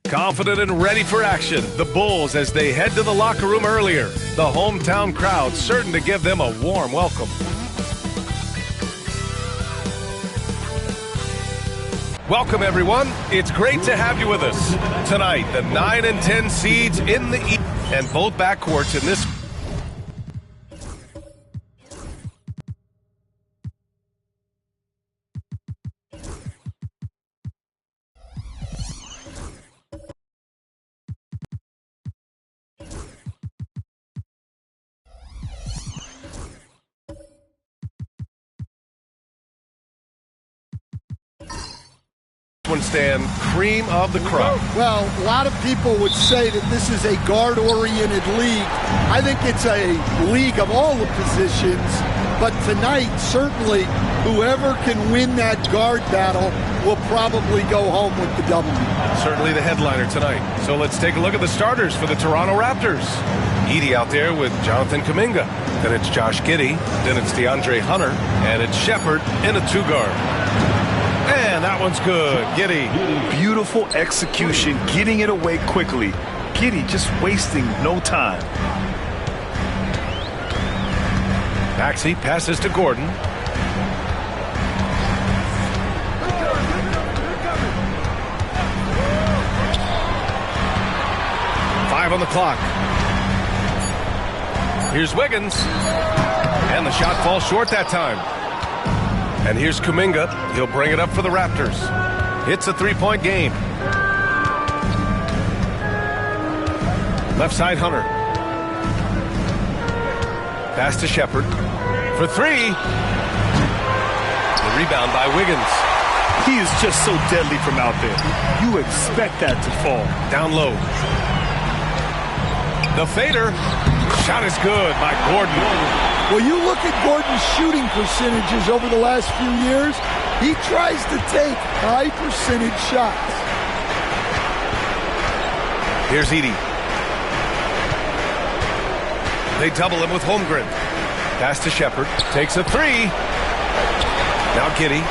Confident and ready for action, the Bulls as they head to the locker room earlier. The hometown crowd certain to give them a warm welcome. Welcome, everyone. It's great to have you with us. Tonight, the 9 and 10 seeds in the East, and both backcourts in this. Stand cream of the crop. Well, a lot of people would say that this is a guard-oriented league. I think it's a league of all the positions, but tonight, certainly, whoever can win that guard battle will probably go home with the W. Certainly the headliner tonight. So let's take a look at the starters for the Toronto Raptors. Edey out there with Jonathan Kuminga. Then it's Josh Giddey. Then it's DeAndre Hunter. And it's Shepherd in a two-guard. And that one's good. Giddey. Beautiful execution, getting it away quickly. Giddey just wasting no time. Maxey passes to Gordon. Five on the clock. Here's Wiggins. And the shot falls short that time. And here's Kuminga. He'll bring it up for the Raptors. It's a three-point game. Left side, Hunter. Pass to Shepherd. For three. The rebound by Wiggins. He is just so deadly from out there. You expect that to fall. Down low. The fader. Shot is good by Gordon. Well, you look at Gordon's shooting percentages over the last few years, he tries to take high percentage shots. Here's Edey. They double him with Holmgren. Pass to Shepherd. Takes a three. Now Giddey.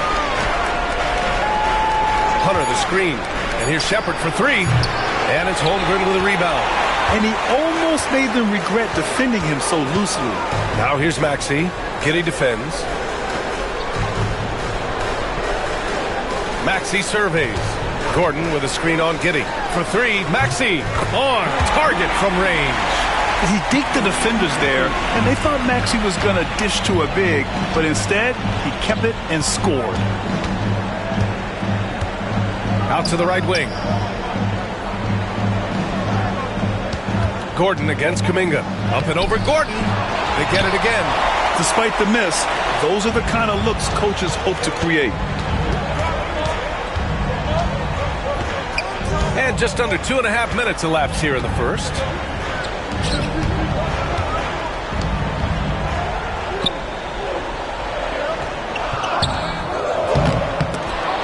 Hunter the screen. And here's Shepherd for three. And it's Holmgren with a rebound. And he almost made them regret defending him so loosely. Now here's Maxey. Giddey defends. Maxey surveys. Gordon with a screen on Giddey. For three, Maxey on target from range. He dinked the defenders there, and they thought Maxey was going to dish to a big, but instead, he kept it and scored. Out to the right wing. Gordon against Kuminga. Up and over Gordon. They get it again. Despite the miss, those are the kind of looks coaches hope to create. And just under 2.5 minutes elapsed here in the first.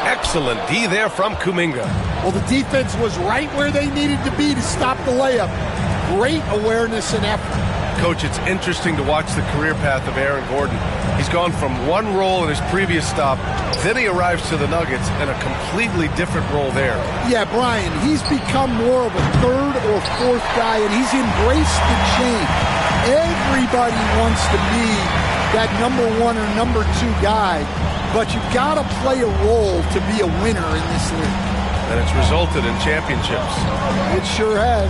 Excellent D there from Kuminga. Well, the defense was right where they needed to be to stop the layup. Great awareness and effort. Coach, it's interesting to watch the career path of Aaron Gordon. He's gone from one role in his previous stop, then he arrives to the Nuggets in a completely different role there. Yeah, Brian, he's become more of a third or fourth guy, and he's embraced the change. Everybody wants to be that number one or number two guy, but you've got to play a role to be a winner in this league. And it's resulted in championships. It sure has.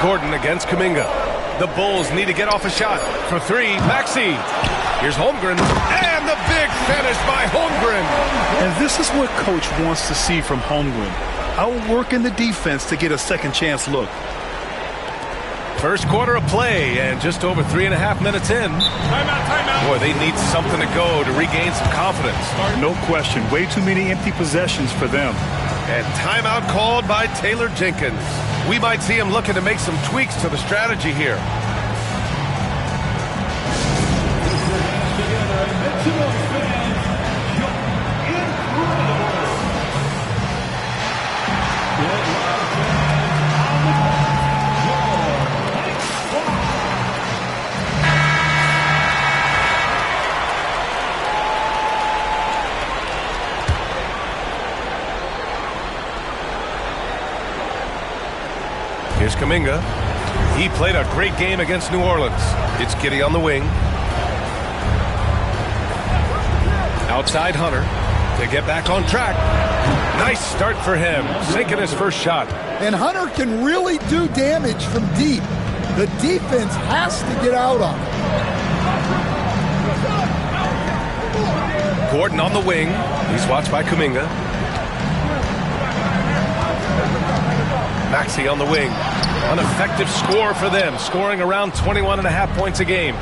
Gordon against Kuminga. The Bulls need to get off a shot. For three, Maxey. Here's Holmgren. And the big finish by Holmgren. And this is what Coach wants to see from Holmgren. Outworking the defense to get a second chance look. First quarter of play, and just over 3.5 minutes in. Timeout. Boy, they need something to go to regain some confidence. No question. Way too many empty possessions for them. And timeout called by Taylor Jenkins. We might see him looking to make some tweaks to the strategy here. Here's Kuminga. He played a great game against New Orleans. It's Giddey on the wing. Outside Hunter to get back on track. Nice start for him, sinking his first shot. And Hunter can really do damage from deep. The defense has to get out on him. Gordon on the wing. He's watched by Kuminga. Maxey on the wing. An effective score for them, scoring around 21.5 points a game.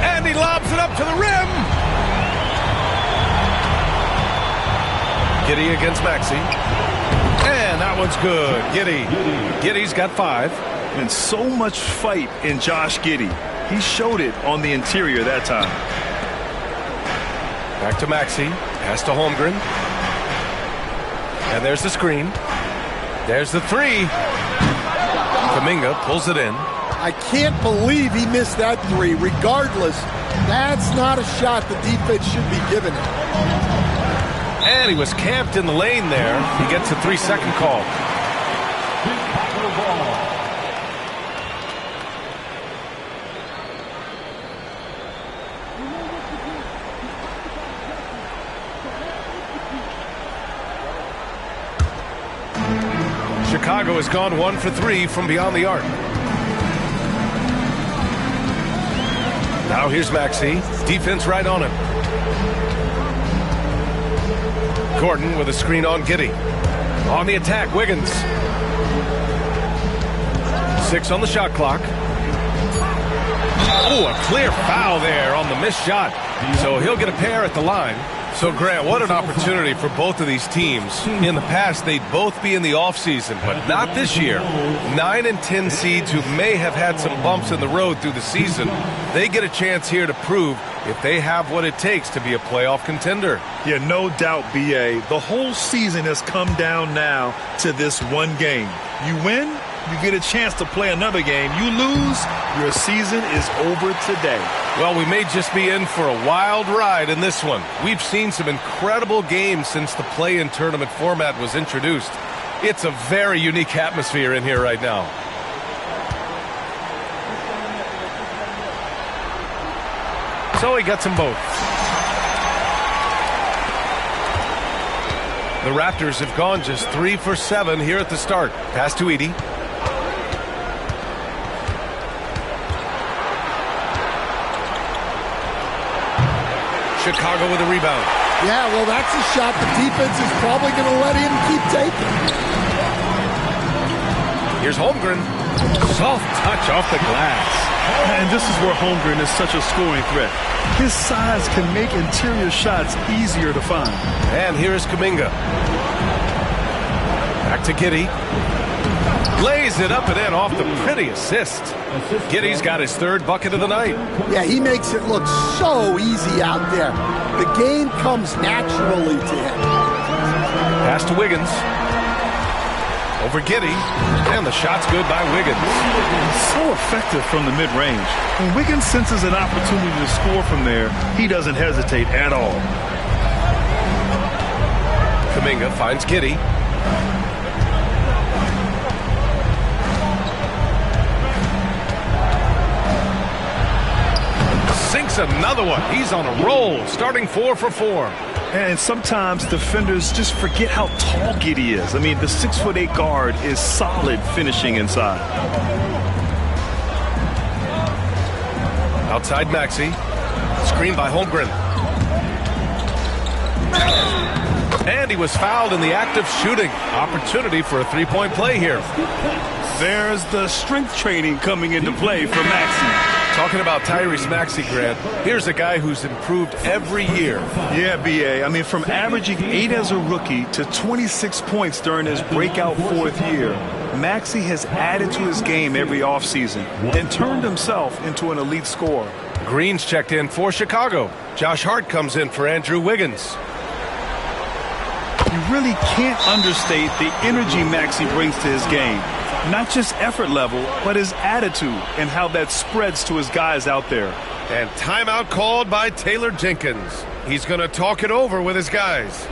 And he lobs it up to the rim. Giddey against Maxey. And that one's good. Giddey's got 5. And so much fight in Josh Giddey. He showed it on the interior that time. Back to Maxey. Pass to Holmgren. And there's the screen. There's the 3. Kuminga pulls it in. I can't believe he missed that 3. Regardless, that's not a shot the defense should be giving him. And he was camped in the lane there. He gets a 3-second call. Chicago has gone 1 for 3 from beyond the arc. Now here's Maxey. Defense right on him. Gordon with a screen on Giddey. On the attack, Wiggins. 6 on the shot clock. Oh, a clear foul there on the missed shot. So he'll get a pair at the line. So, Grant, what an opportunity for both of these teams. In the past, they'd both be in the offseason, but not this year. 9 and 10 seeds who may have had some bumps in the road through the season, they get a chance here to prove if they have what it takes to be a playoff contender. Yeah, no doubt, B.A. The whole season has come down now to this one game. You win, you get a chance to play another game. You lose, your season is over today. Well, we may just be in for a wild ride in this one. We've seen some incredible games since the play-in tournament format was introduced. It's a very unique atmosphere in here right now. So he gets them both. The Raptors have gone just 3 for 7 here at the start. Pass to Edey. Chicago with a rebound. Yeah, well, that's a shot the defense is probably going to let him keep taking. Here's Holmgren. Soft touch off the glass. And this is where Holmgren is such a scoring threat. His size can make interior shots easier to find. And here's Kuminga. Back to Giddey. Lays it up and in off the pretty assist. Giddey's got his 3rd bucket of the night. Yeah, he makes it look so easy out there. The game comes naturally to him. Pass to Wiggins. Over Giddey. And the shot's good by Wiggins. So effective from the mid-range. When Wiggins senses an opportunity to score from there, he doesn't hesitate at all. Kuminga finds Giddey. Sinks another one. He's on a roll, starting 4 for 4. And sometimes defenders just forget how tall Giddey is. I mean, the 6'8" guard is solid finishing inside. Outside Maxey. Screen by Holmgren. And he was fouled in the act of shooting. Opportunity for a 3-point play here. There's the strength training coming into play for Maxey. Talking about Tyrese Maxey, Grant, here's a guy who's improved every year. Yeah, B.A. I mean, from averaging 8 as a rookie to 26 points during his breakout 4th year, Maxey has added to his game every offseason and turned himself into an elite scorer. Green's checked in for Chicago. Josh Hart comes in for Andrew Wiggins. You really can't understate the energy Maxey brings to his game. Not just effort level, but his attitude and how that spreads to his guys out there. And timeout called by Taylor Jenkins. He's going to talk it over with his guys.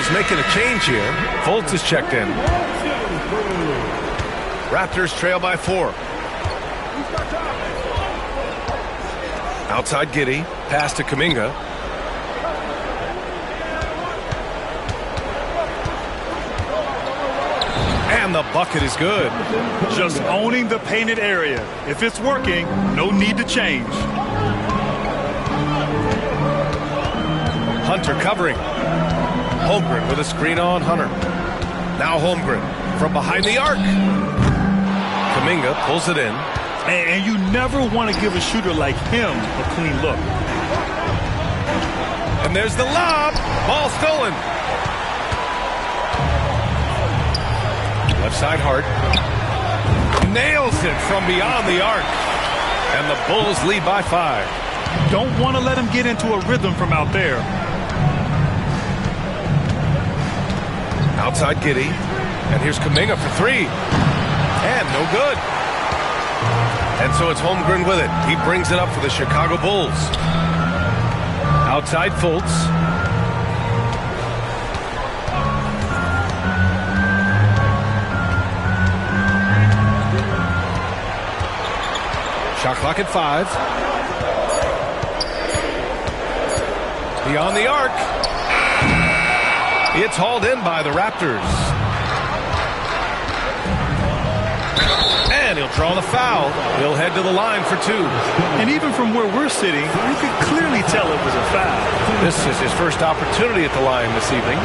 Fultz making a change here. Fultz is checked in. Raptors trail by 4. Outside Giddey. Pass to Kuminga. And the bucket is good. Just owning the painted area. If it's working, no need to change. Hunter covering. Holmgren with a screen on Hunter. Now Holmgren from behind the arc. Kuminga pulls it in. And you never want to give a shooter like him a clean look. And there's the lob. Ball stolen. Left side Hart. Nails it from beyond the arc. And the Bulls lead by 5. Don't want to let him get into a rhythm from out there. Outside Giddey. And here's Kuminga for 3. And no good. And so it's Holmgren with it. He brings it up for the Chicago Bulls. Outside Fultz. Shot clock at 5. Beyond the arc. It's hauled in by the Raptors. And he'll draw the foul. He'll head to the line for 2. And even from where we're sitting, you can clearly tell it was a foul. This is his first opportunity at the line this evening.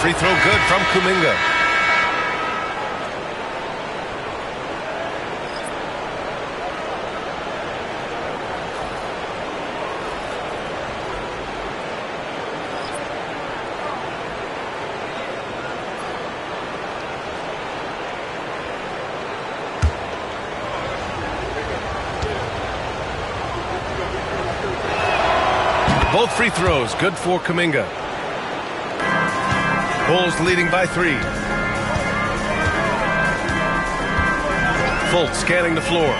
Free throw good from Kuminga. Both free throws good for Kuminga. Bulls leading by 3. Fultz scanning the floor.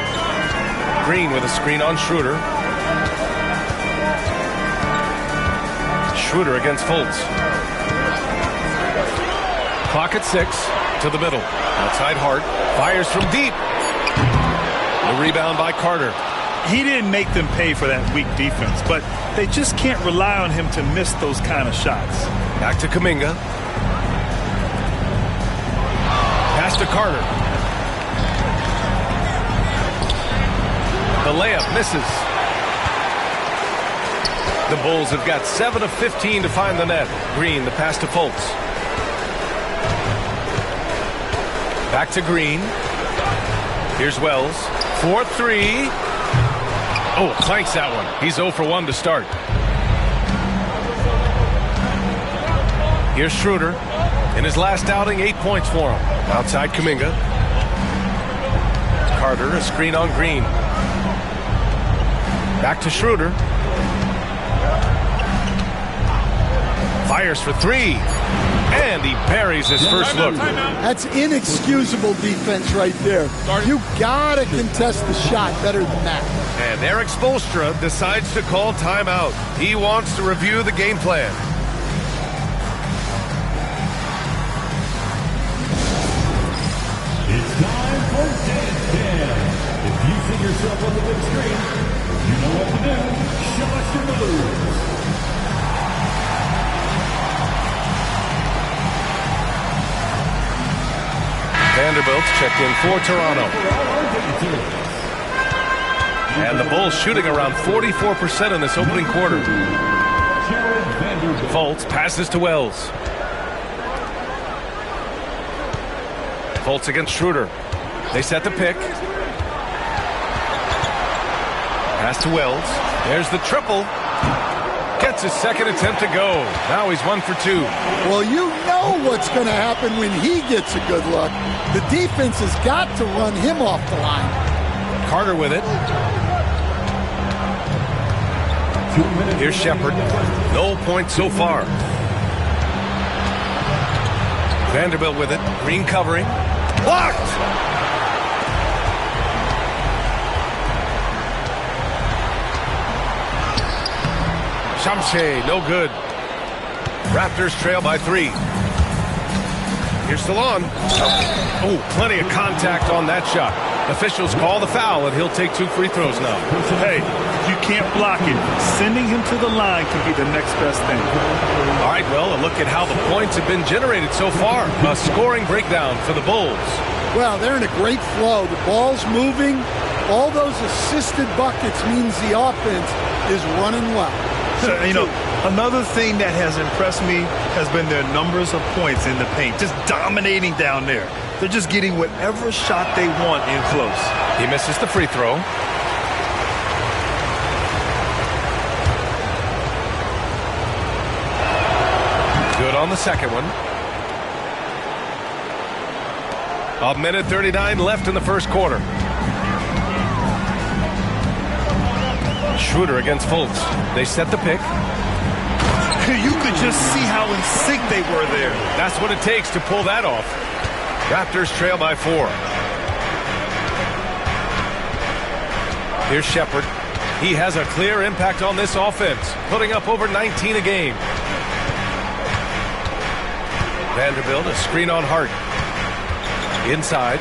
Green with a screen on Schroeder. Schroeder against Fultz. Clock at 6. To the middle. Outside Hart. Fires from deep. The rebound by Carter. He didn't make them pay for that weak defense, but they just can't rely on him to miss those kind of shots. Back to Kuminga. Pass to Carter. The layup misses. The Bulls have got 7 of 15 to find the net. Green, the pass to Fultz. Back to Green. Here's Wells. 4-3. Oh, clanks that one. He's 0 for 1 to start. Here's Schroeder. In his last outing, 8 points for him. Outside Kuminga. Carter, a screen on Green. Back to Schroeder. Fires for 3. And he buries his first look. That's inexcusable defense right there. You gotta contest the shot better than that. And Eric Spoelstra decides to call timeout. He wants to review the game plan. It's time for Dance Jam. If you see yourself on the big screen, you know what to do. Show us your moves. Vanderbilt checked in for Toronto. And the Bulls shooting around 44% in this opening quarter. Fultz passes to Wells. Fultz against Schroeder. They set the pick. Pass to Wells. There's the triple. Gets his second attempt to go. Now he's 1 for 2. Well, you know what's going to happen when he gets a good look. The defense has got to run him off the line. Carter with it. Here's Shepard. No points so far. Vanderbilt with it. Green covering. Blocked! Shamshe, no good. Raptors trail by 3. Here's Stallone. Oh, plenty of contact on that shot. Officials call the foul, and he'll take 2 free throws now. Hey, you can't block it. Sending him to the line can be the next best thing. All right, well, a look at how the points have been generated so far. A scoring breakdown for the Bulls. Well, they're in a great flow. The ball's moving. All those assisted buckets means the offense is running well. You know, another thing that has impressed me has been their numbers of points in the paint. Just dominating down there. They're just getting whatever shot they want in close. He misses the free throw. Good on the second one. 1:39 left in the first quarter. Schroeder against Fultz. They set the pick. You could just see how in sync they were there. That's what it takes to pull that off. Raptors trail by 4. Here's Shepard. He has a clear impact on this offense, putting up over 19 a game. Vanderbilt, a screen on Hart. Inside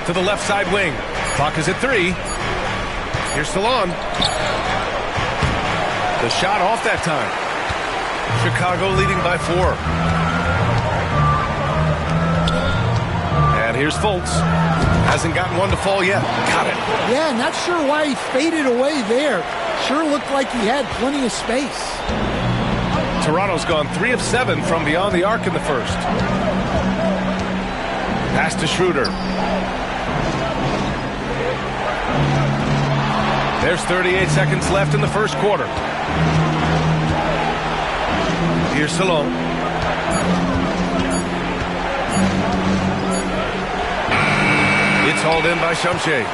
to the left side wing. Clock is at 3. Here's Stallone. The shot off that time. Chicago leading by 4. And here's Fultz. Hasn't gotten one to fall yet. Got it. Yeah, not sure why he faded away there. Sure looked like he had plenty of space. Toronto's gone 3 of 7 from beyond the arc in the first. Pass to Schroeder. There's 38 seconds left in the first quarter. Here's Stallone. It's hauled in by Shamshe.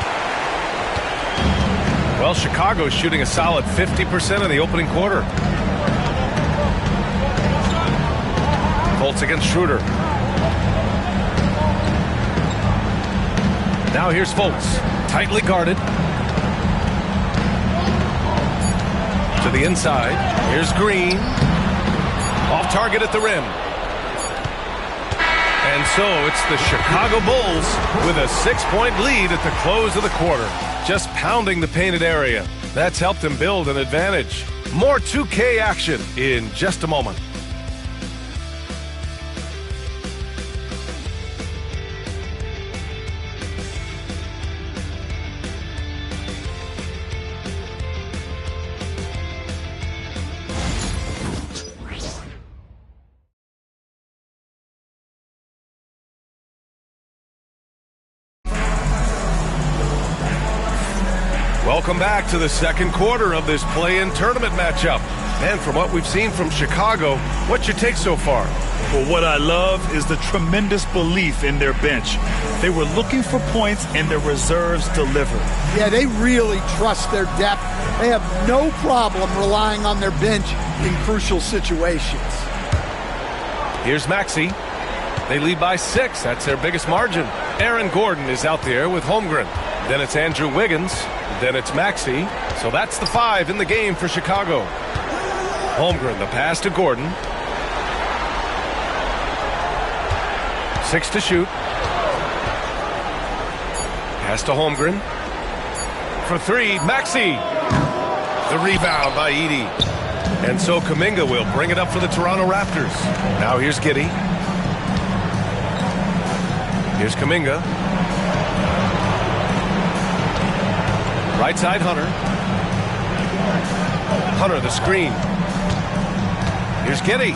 Well, Chicago's shooting a solid 50% in the opening quarter. Fultz against Schroeder. Now here's Fultz. Tightly guarded. To the inside. Here's Green. Off target at the rim. And so it's the Chicago Bulls with a 6-point lead at the close of the quarter. Just pounding the painted area. That's helped them build an advantage. More 2K action in just a moment. Welcome back to the second quarter of this play-in tournament matchup. And from what we've seen from Chicago, what's your take so far? Well, what I love is the tremendous belief in their bench. They were looking for points and their reserves delivered. Yeah, they really trust their depth. They have no problem relying on their bench in crucial situations. Here's Maxey. They lead by 6. That's their biggest margin. Aaron Gordon is out there with Holmgren. Then it's Andrew Wiggins. Then it's Maxey. So that's the 5 in the game for Chicago. Holmgren, the pass to Gordon. 6 to shoot. Pass to Holmgren. For 3, Maxey. The rebound by Edey. And so Kuminga will bring it up for the Toronto Raptors. Now here's Giddey. Here's Kuminga. Right side, Hunter. Hunter, the screen. Here's Giddey.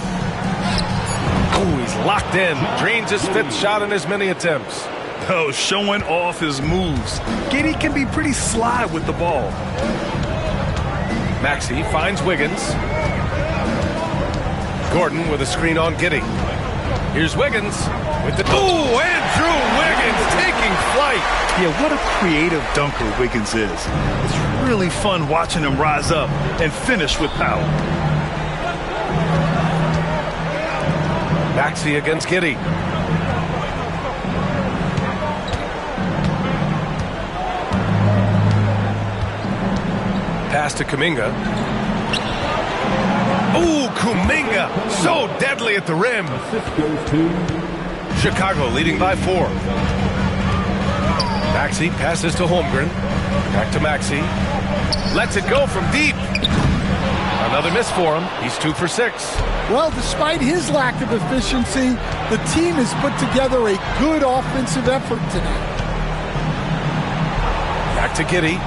Oh, he's locked in. Drains his 5th shot in as many attempts. Oh, showing off his moves. Giddey can be pretty sly with the ball. Maxey finds Wiggins. Gordon with a screen on Giddey. Here's Wiggins with the... Ooh, Andrew Wiggins taking flight. Yeah, what a creative dunker Wiggins is. It's really fun watching him rise up and finish with power. Maxey against Giddey. Pass to Kuminga. Ooh, Kuminga, so deadly at the rim. Chicago leading by 4. Maxey passes to Holmgren. Back to Maxey. Lets it go from deep. Another miss for him. He's 2 for 6. Well, despite his lack of efficiency, the team has put together a good offensive effort tonight. Back to Giddey.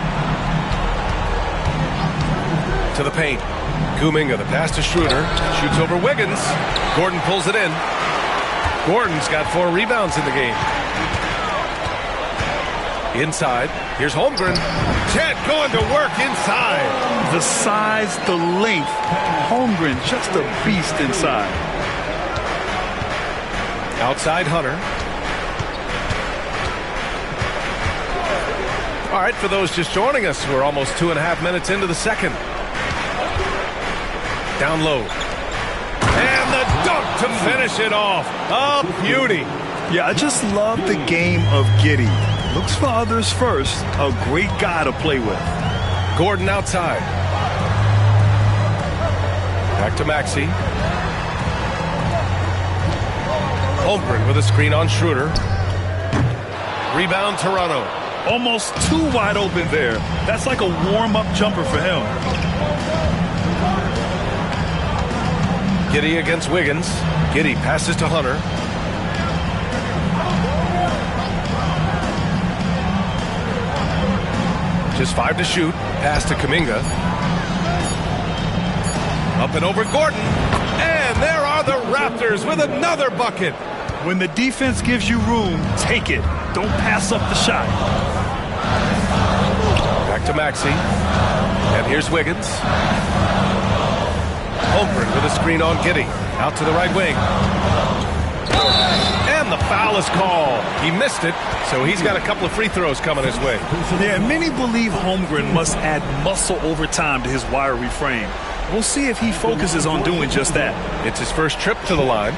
To the paint. Kuminga, the pass to Schroeder. Shoots over Wiggins. Gordon pulls it in. Gordon's got 4 rebounds in the game. Inside. Here's Holmgren. Chet going to work inside. The size, the length. Holmgren just a beast inside. Outside Hunter. All right, for those just joining us, we're almost 2.5 minutes into the second. Down low. And the dunk to finish it off. A beauty. Yeah, I just love the game of Giddey. Looks for others first. A great guy to play with. Gordon outside. Back to Maxey. Holmgren with a screen on Schroeder. Rebound Toronto. Almost too wide open there. That's like a warm-up jumper for him. Giddey against Wiggins. Giddey passes to Hunter. Just 5 to shoot. Pass to Kuminga. Up and over Gordon. And there are the Raptors with another bucket. When the defense gives you room, take it. Don't pass up the shot. Back to Maxey. And here's Wiggins. Holmgren with a screen on Giddey. Out to the right wing. And the foul is called. He missed it, so he's got a couple of free throws coming his way. Yeah, many believe Holmgren must add muscle over time to his wiry frame. We'll see if he focuses on doing just that. It's his first trip to the line.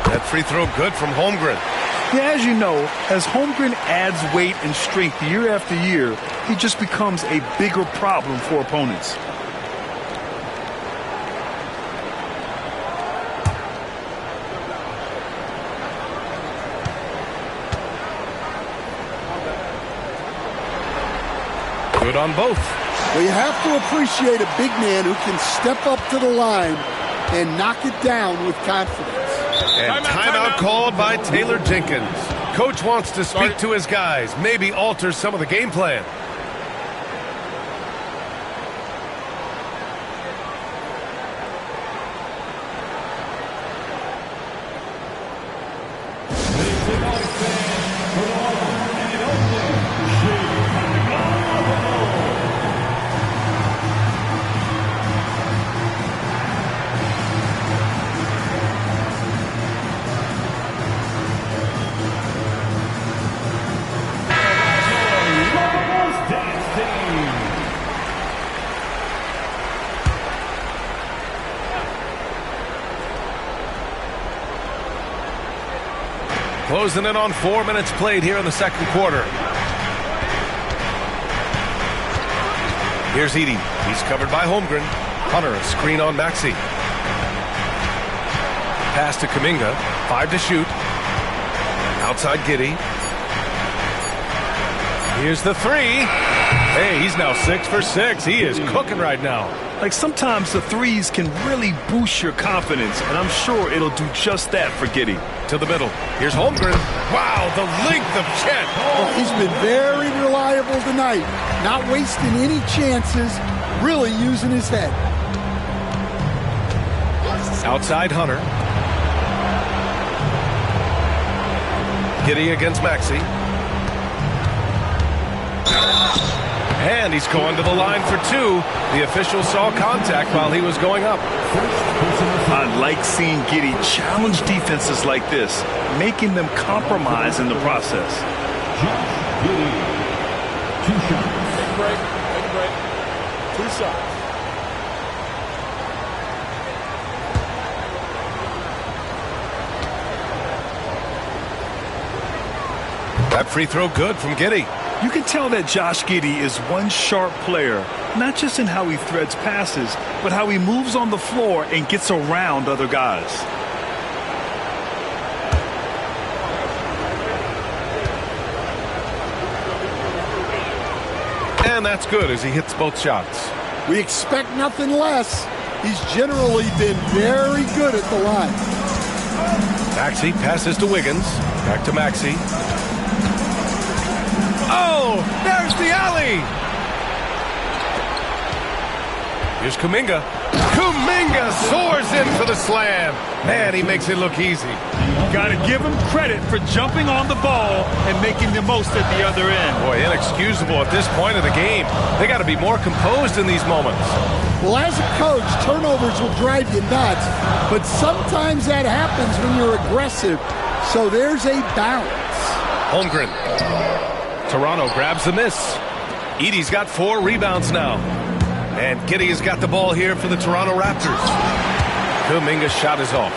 That free throw good from Holmgren. Yeah, as you know, as Holmgren adds weight and strength year after year, he just becomes a bigger problem for opponents. Good on both. Well, you have to appreciate a big man who can step up to the line and knock it down with confidence. And timeout called by Taylor Jenkins. Coach wants to speak to his guys, maybe alter some of the game plan. Closing in on 4 minutes played here in the second quarter. Here's Edey. He's covered by Holmgren. Hunter, a screen on Maxey. Pass to Kuminga. 5 to shoot. Outside Giddey. Here's the 3. Hey, he's now 6 for 6. He is cooking right now. Like sometimes the threes can really boost your confidence, and I'm sure it'll do just that for Giddey. To the middle. Here's Holmgren. Wow, the length of Chet. Well, he's been very reliable tonight. Not wasting any chances, really using his head. Outside Hunter. Giddey against Maxey. And he's going to the line for two. The official saw contact while he was going up. I like seeing Giddey challenge defenses like this, making them compromise in the process. Giddey, 2 shots. Take a break. 2 shots. That free throw good from Giddey. You can tell that Josh Giddey is one sharp player, not just in how he threads passes, but how he moves on the floor and gets around other guys. And that's good as he hits both shots. We expect nothing less. He's generally been very good at the line. Maxey passes to Wiggins. Back to Maxey. Oh, there's the alley. Here's Kuminga. Kuminga soars in for the slam. Man, he makes it look easy. Got to give him credit for jumping on the ball and making the most at the other end. Boy, inexcusable at this point of the game. They got to be more composed in these moments. Well, as a coach, turnovers will drive you nuts, but sometimes that happens when you're aggressive. So there's a balance. Holmgren. Toronto grabs the miss. Edey's got 4 rebounds now. And Giddey has got the ball here for the Toronto Raptors. Kuminga's shot is off.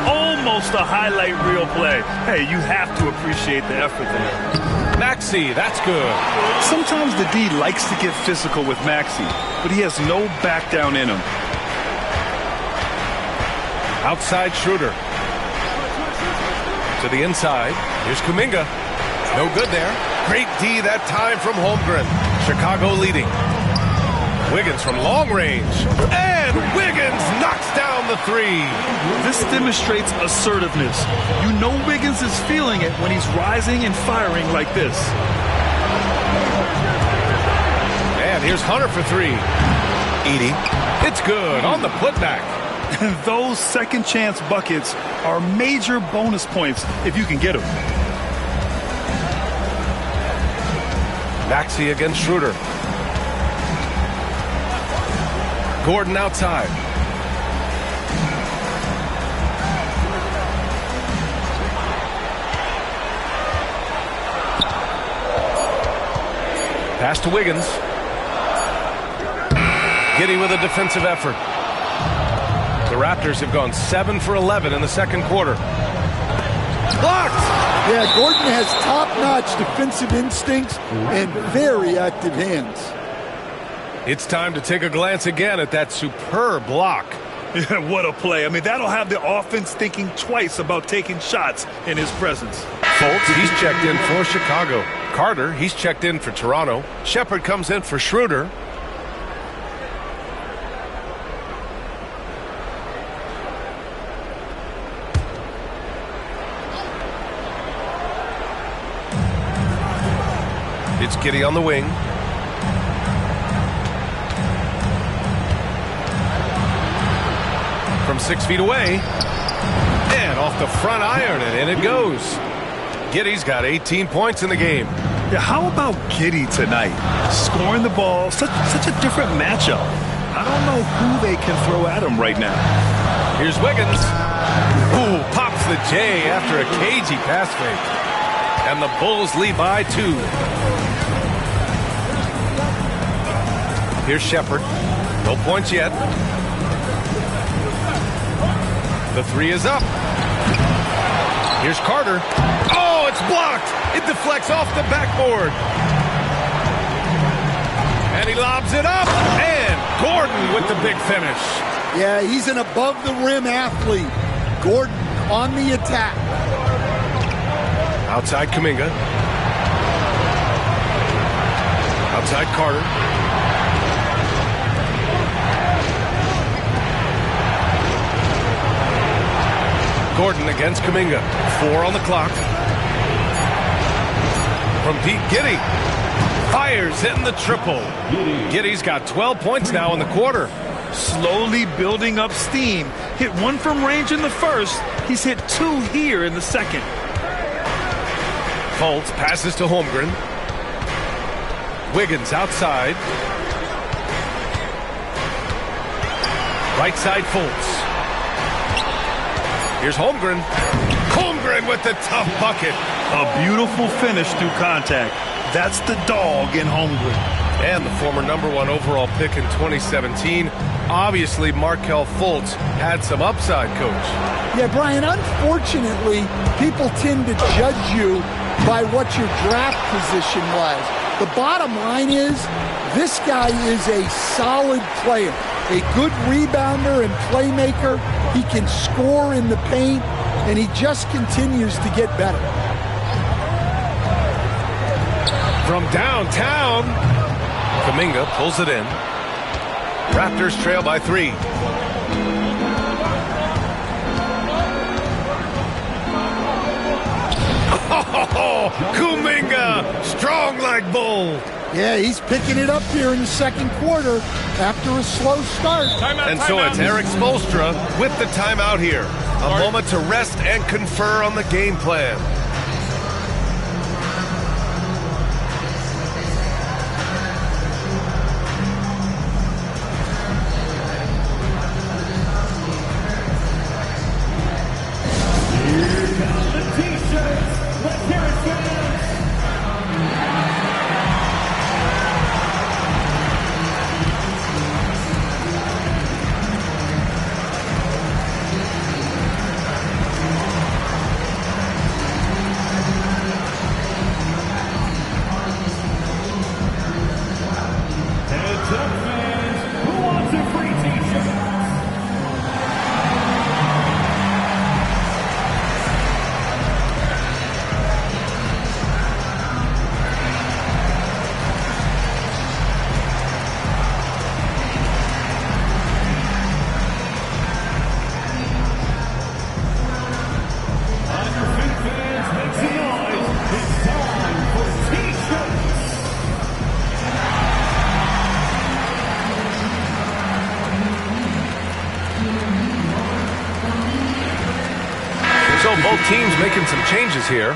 Almost a highlight reel play. Hey, you have to appreciate the effort there. Maxey, that's good. Sometimes the D likes to get physical with Maxey, but he has no back down in him. Outside Schroeder. To the inside. Here's Kuminga. No good there. Great D that time from Holmgren. Chicago leading. Wiggins from long range. And Wiggins knocks down the 3. This demonstrates assertiveness. You know Wiggins is feeling it when he's rising and firing like this. And here's Hunter for 3. Edey. It's good on the putback. Those second chance buckets are major bonus points if you can get them. Maxey against Schroeder. Gordon outside. Pass to Wiggins. Giddey with a defensive effort. The Raptors have gone 7 for 11 in the second quarter. Blocked! Yeah, Gordon has top-notch defensive instincts and very active hands. It's time to take a glance again at that superb block. What a play. I mean, that'll have the offense thinking twice about taking shots in his presence. Fultz, he's checked in for Chicago. Carter, he's checked in for Toronto. Shepard comes in for Schroeder. It's Giddey on the wing. From 6 feet away. And off the front iron, and in it goes. Giddey's got 18 points in the game. Yeah, how about Giddey tonight? Scoring the ball, such a different matchup. I don't know who they can throw at him right now. Here's Wiggins. Ooh, pops the J after a cagey pass fake. And the Bulls lead by 2. Here's Shepard. No points yet. The 3 is up. Here's Carter. Oh, it's blocked. It deflects off the backboard. And he lobs it up. And Gordon with the big finish. Yeah, he's an above-the-rim athlete. Gordon on the attack. Outside Kuminga. Outside Carter. Gordon against Kuminga. 4 on the clock. From deep, Giddey fires, hitting the triple. Giddey's got 12 points now in the quarter. Slowly building up steam. Hit 1 from range in the first. He's hit 2 here in the second. Fultz passes to Holmgren. Wiggins outside. Right side Fultz. Here's Holmgren. Holmgren with the tough bucket. A beautiful finish through contact. That's the dog in Holmgren. And the former #1 overall pick in 2017. Obviously, Markelle Fultz had some upside, Coach. Yeah, Brian, unfortunately, people tend to judge you by what your draft position was. The bottom line is, this guy is a solid player, a good rebounder and playmaker. He can score in the paint, and he just continues to get better. From downtown, Kuminga pulls it in. Raptors trail by 3. Oh, Kuminga, strong like bull. Yeah, he's picking it up here in the second quarter after a slow start. And so it's Eric Spoelstra with the timeout here. A moment to rest and confer on the game plan. So both teams making some changes here.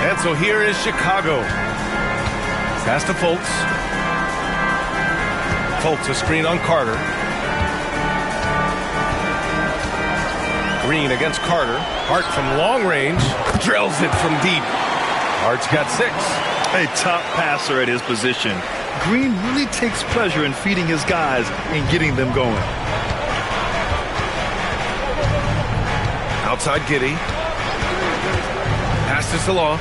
And so here is Chicago. Pass to Fultz. Fultz a screen on Carter. Green against Carter. Hart from long range. Drills it from deep. Hart's got 6. A top passer at his position. Green really takes pleasure in feeding his guys and getting them going. Outside Giddey. Pass to Salah.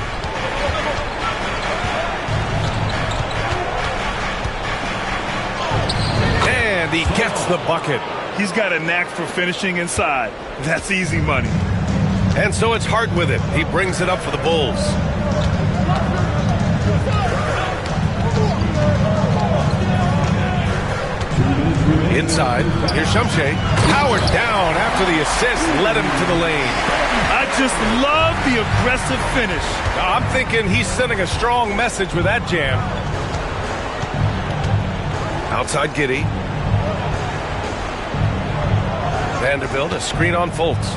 And he gets the bucket. He's got a knack for finishing inside. That's easy money. And so it's Hart with it. He brings it up for the Bulls. Inside, here's Shumshay. Howard down after the assist, led him to the lane. I just love the aggressive finish. I'm thinking he's sending a strong message with that jam. Outside Giddey. Vanderbilt, a screen on Fultz.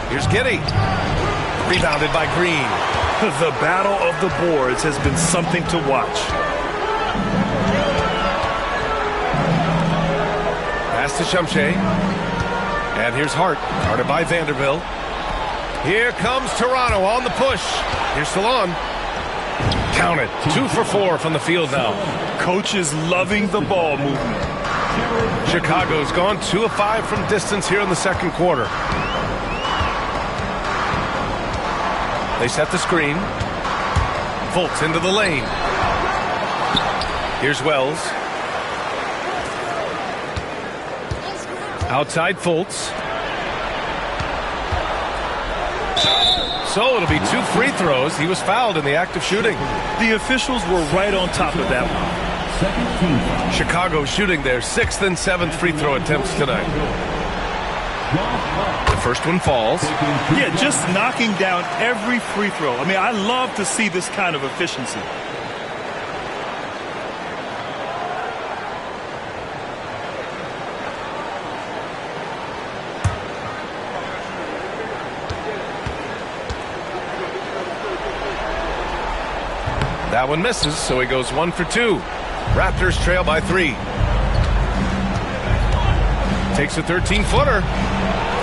Here's Giddey. Rebounded by Green. The battle of the boards has been something to watch. Pass to Shumshay. And here's Hart. Guarded by Vanderbilt. Here comes Toronto on the push. Here's Salon. Count it. 2 for 4 from the field now. Coach is loving the ball movement. Chicago's gone 2 of 5 from distance here in the second quarter. They set the screen. Fultz into the lane. Here's Wells. Outside Fultz. so it'll be 2 free throws. He was fouled in the act of shooting. The officials were right on top of that one. Chicago shooting their 6th and 7th free throw attempts tonight. The first one falls. Yeah, just knocking down every free throw. I mean, I love to see this kind of efficiency. That one misses, so he goes 1 for 2. Raptors trail by 3. Takes a 13-footer.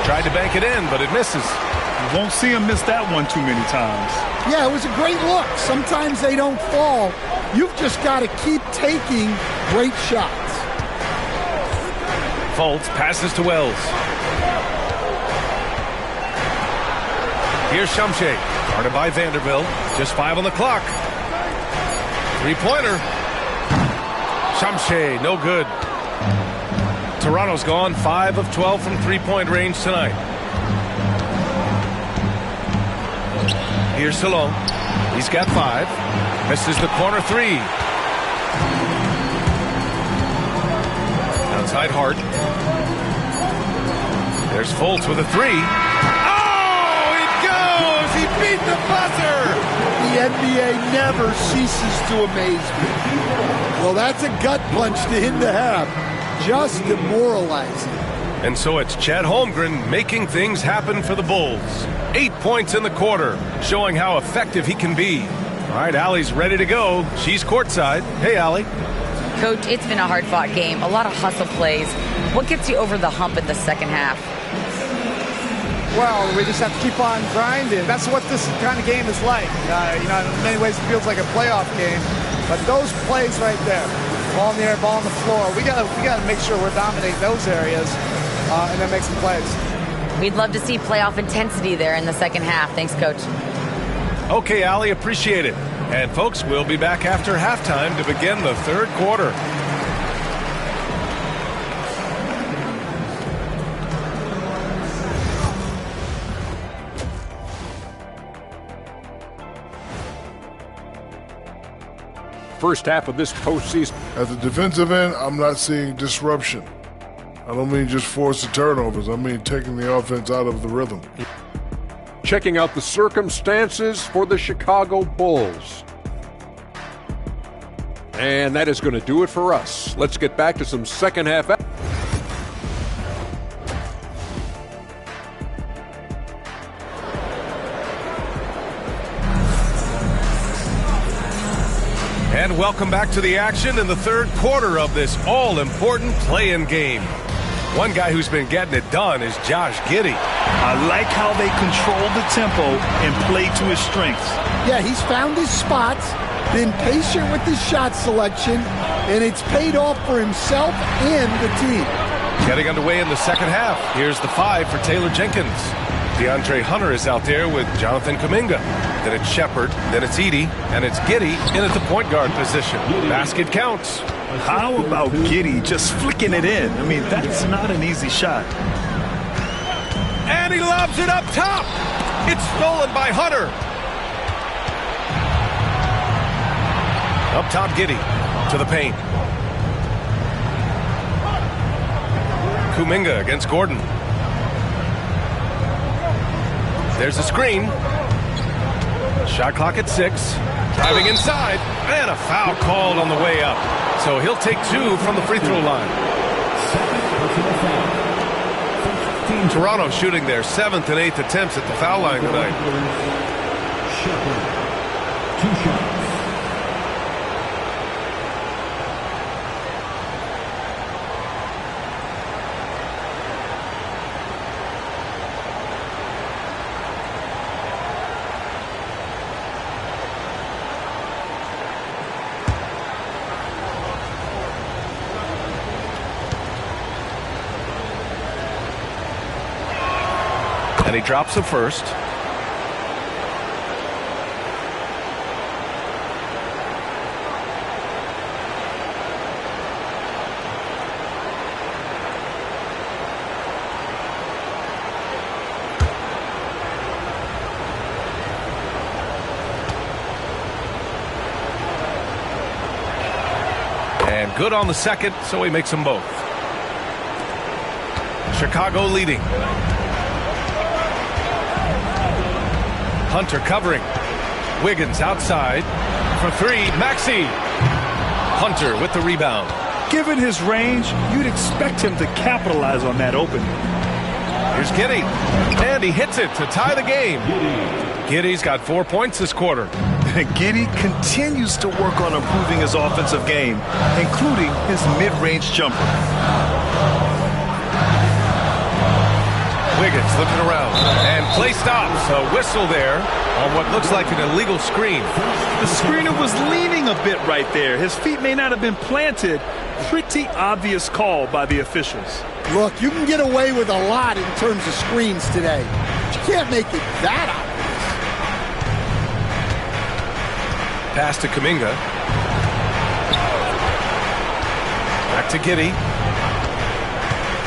Tried to bank it in, but it misses. You won't see him miss that one too many times. Yeah, it was a great look. Sometimes they don't fall. You've just got to keep taking great shots. Fultz passes to Wells. Here's Shamshay, guarded by Vanderbilt. Just 5 on the clock. Three-pointer. Shamshay, no good. Toronto's gone 5 of 12 from three-point range tonight. Here's Salon. He's got 5. Misses the corner 3. Outside Hart. There's Fultz with a 3. Oh, it goes! He beat the buzzer! The NBA never ceases to amaze me. Well, that's a gut punch to him to have. Just demoralizing. And so it's Chet Holmgren making things happen for the Bulls. 8 points in the quarter, showing how effective he can be. All right, Allie's ready to go. She's courtside. Hey, Allie. Coach, it's been a hard-fought game. A lot of hustle plays. What gets you over the hump in the second half? Well, we just have to keep on grinding. That's what this kind of game is like. In many ways it feels like a playoff game. But those plays right there, ball in the air, ball on the floor, we gotta make sure we're dominating those areas and then make some plays. We'd love to see playoff intensity there in the second half. Thanks, Coach. Okay, Allie, appreciate it. And folks, we'll be back after halftime to begin the third quarter. First half of this postseason. At the defensive end, I'm not seeing disruption. I don't mean just forced turnovers. I mean taking the offense out of the rhythm. Checking out the circumstances for the Chicago Bulls. And that is going to do it for us. Let's get back to some second half. And welcome back to the action in the third quarter of this all-important play-in game. One guy who's been getting it done is Josh Giddey. I like how they control the tempo and play to his strengths. Yeah, he's found his spots, been patient with his shot selection, and it's paid off for himself and the team. Getting underway in the second half. Here's the 5 for Taylor Jenkins. DeAndre Hunter is out there with Jonathan Kuminga. Then it's Shepard, then it's Edey, and it's Giddey in at the point guard position. Basket counts. How about Giddey just flicking it in? I mean, that's not an easy shot. And he lobs it up top. It's stolen by Hunter. Up top, Giddey to the paint. Kuminga against Gordon. There's a screen. Shot clock at 6. Driving inside. And a foul called on the way up. So he'll take 2 from the free throw line. Toronto shooting their 7th and 8th attempts at the foul line tonight. 2 shots. And he drops the first. And good on the second, so he makes them both. Chicago leading. Hunter covering. Wiggins outside for three. Maxey. Hunter with the rebound. Given his range, you'd expect him to capitalize on that opening. Here's Giddey. And he hits it to tie the game. Giddey's got 4 points this quarter. Giddey continues to work on improving his offensive game, including his mid-range jumper. Wiggins looking around. And play stops. A whistle there on what looks like an illegal screen. The screener was leaning a bit right there. His feet may not have been planted. Pretty obvious call by the officials. Look, you can get away with a lot in terms of screens today. But you can't make it that obvious. Pass to Kuminga. Back to Giddey.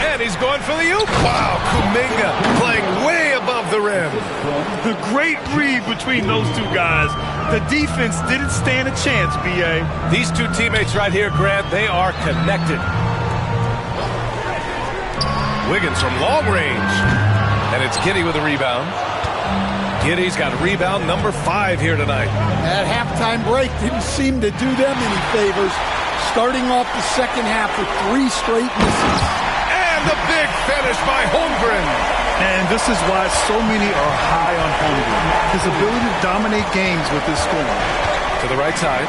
And he's going for the oop. Wow, Kuminga playing way above the rim. The great read between those two guys. The defense didn't stand a chance, B.A. These two teammates right here, Grant, they are connected. Wiggins from long range. And it's Giddey with a rebound. Giddey's got rebound number 5 here tonight. That halftime break didn't seem to do them any favors. Starting off the second half with 3 straight misses. And the big finish by Holmgren. And this is why so many are high on Holmgren. His ability to dominate games with his scoring. To the right side.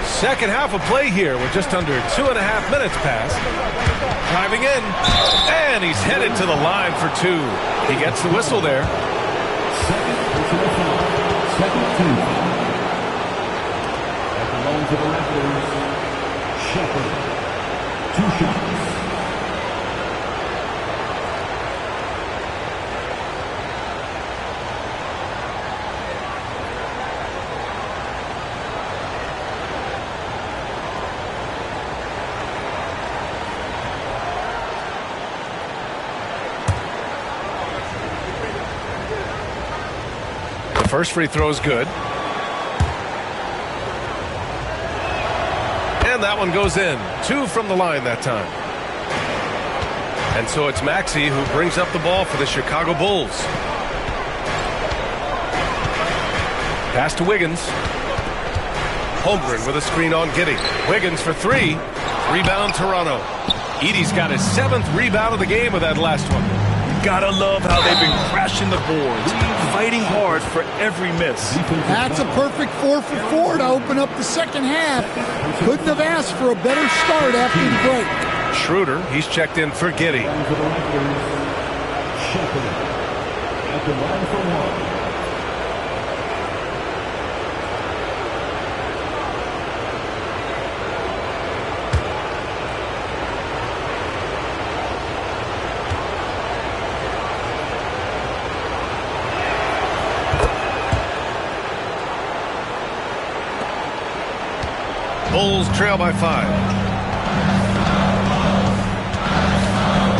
Second half of play here with just under 2.5 minutes passed. Driving in. And he's headed to the line for 2. He gets the whistle there. Second personal foul. Second team. At the line for the Raptors, Shepherd. 2 shots. First free throw is good. And that one goes in. 2 from the line that time. And so it's Maxey who brings up the ball for the Chicago Bulls. Pass to Wiggins. Holmgren with a screen on Giddey. Wiggins for 3. Rebound Toronto. Edey's got his 7th rebound of the game with that last one. Gotta love how they've been crashing the boards, fighting hard for every miss. That's a perfect 4 for 4 to open up the second half. Couldn't have asked for a better start after the break. Schroeder, he's checked in for Giddey. Shepherd. At the line for 1. Bulls trail by 5.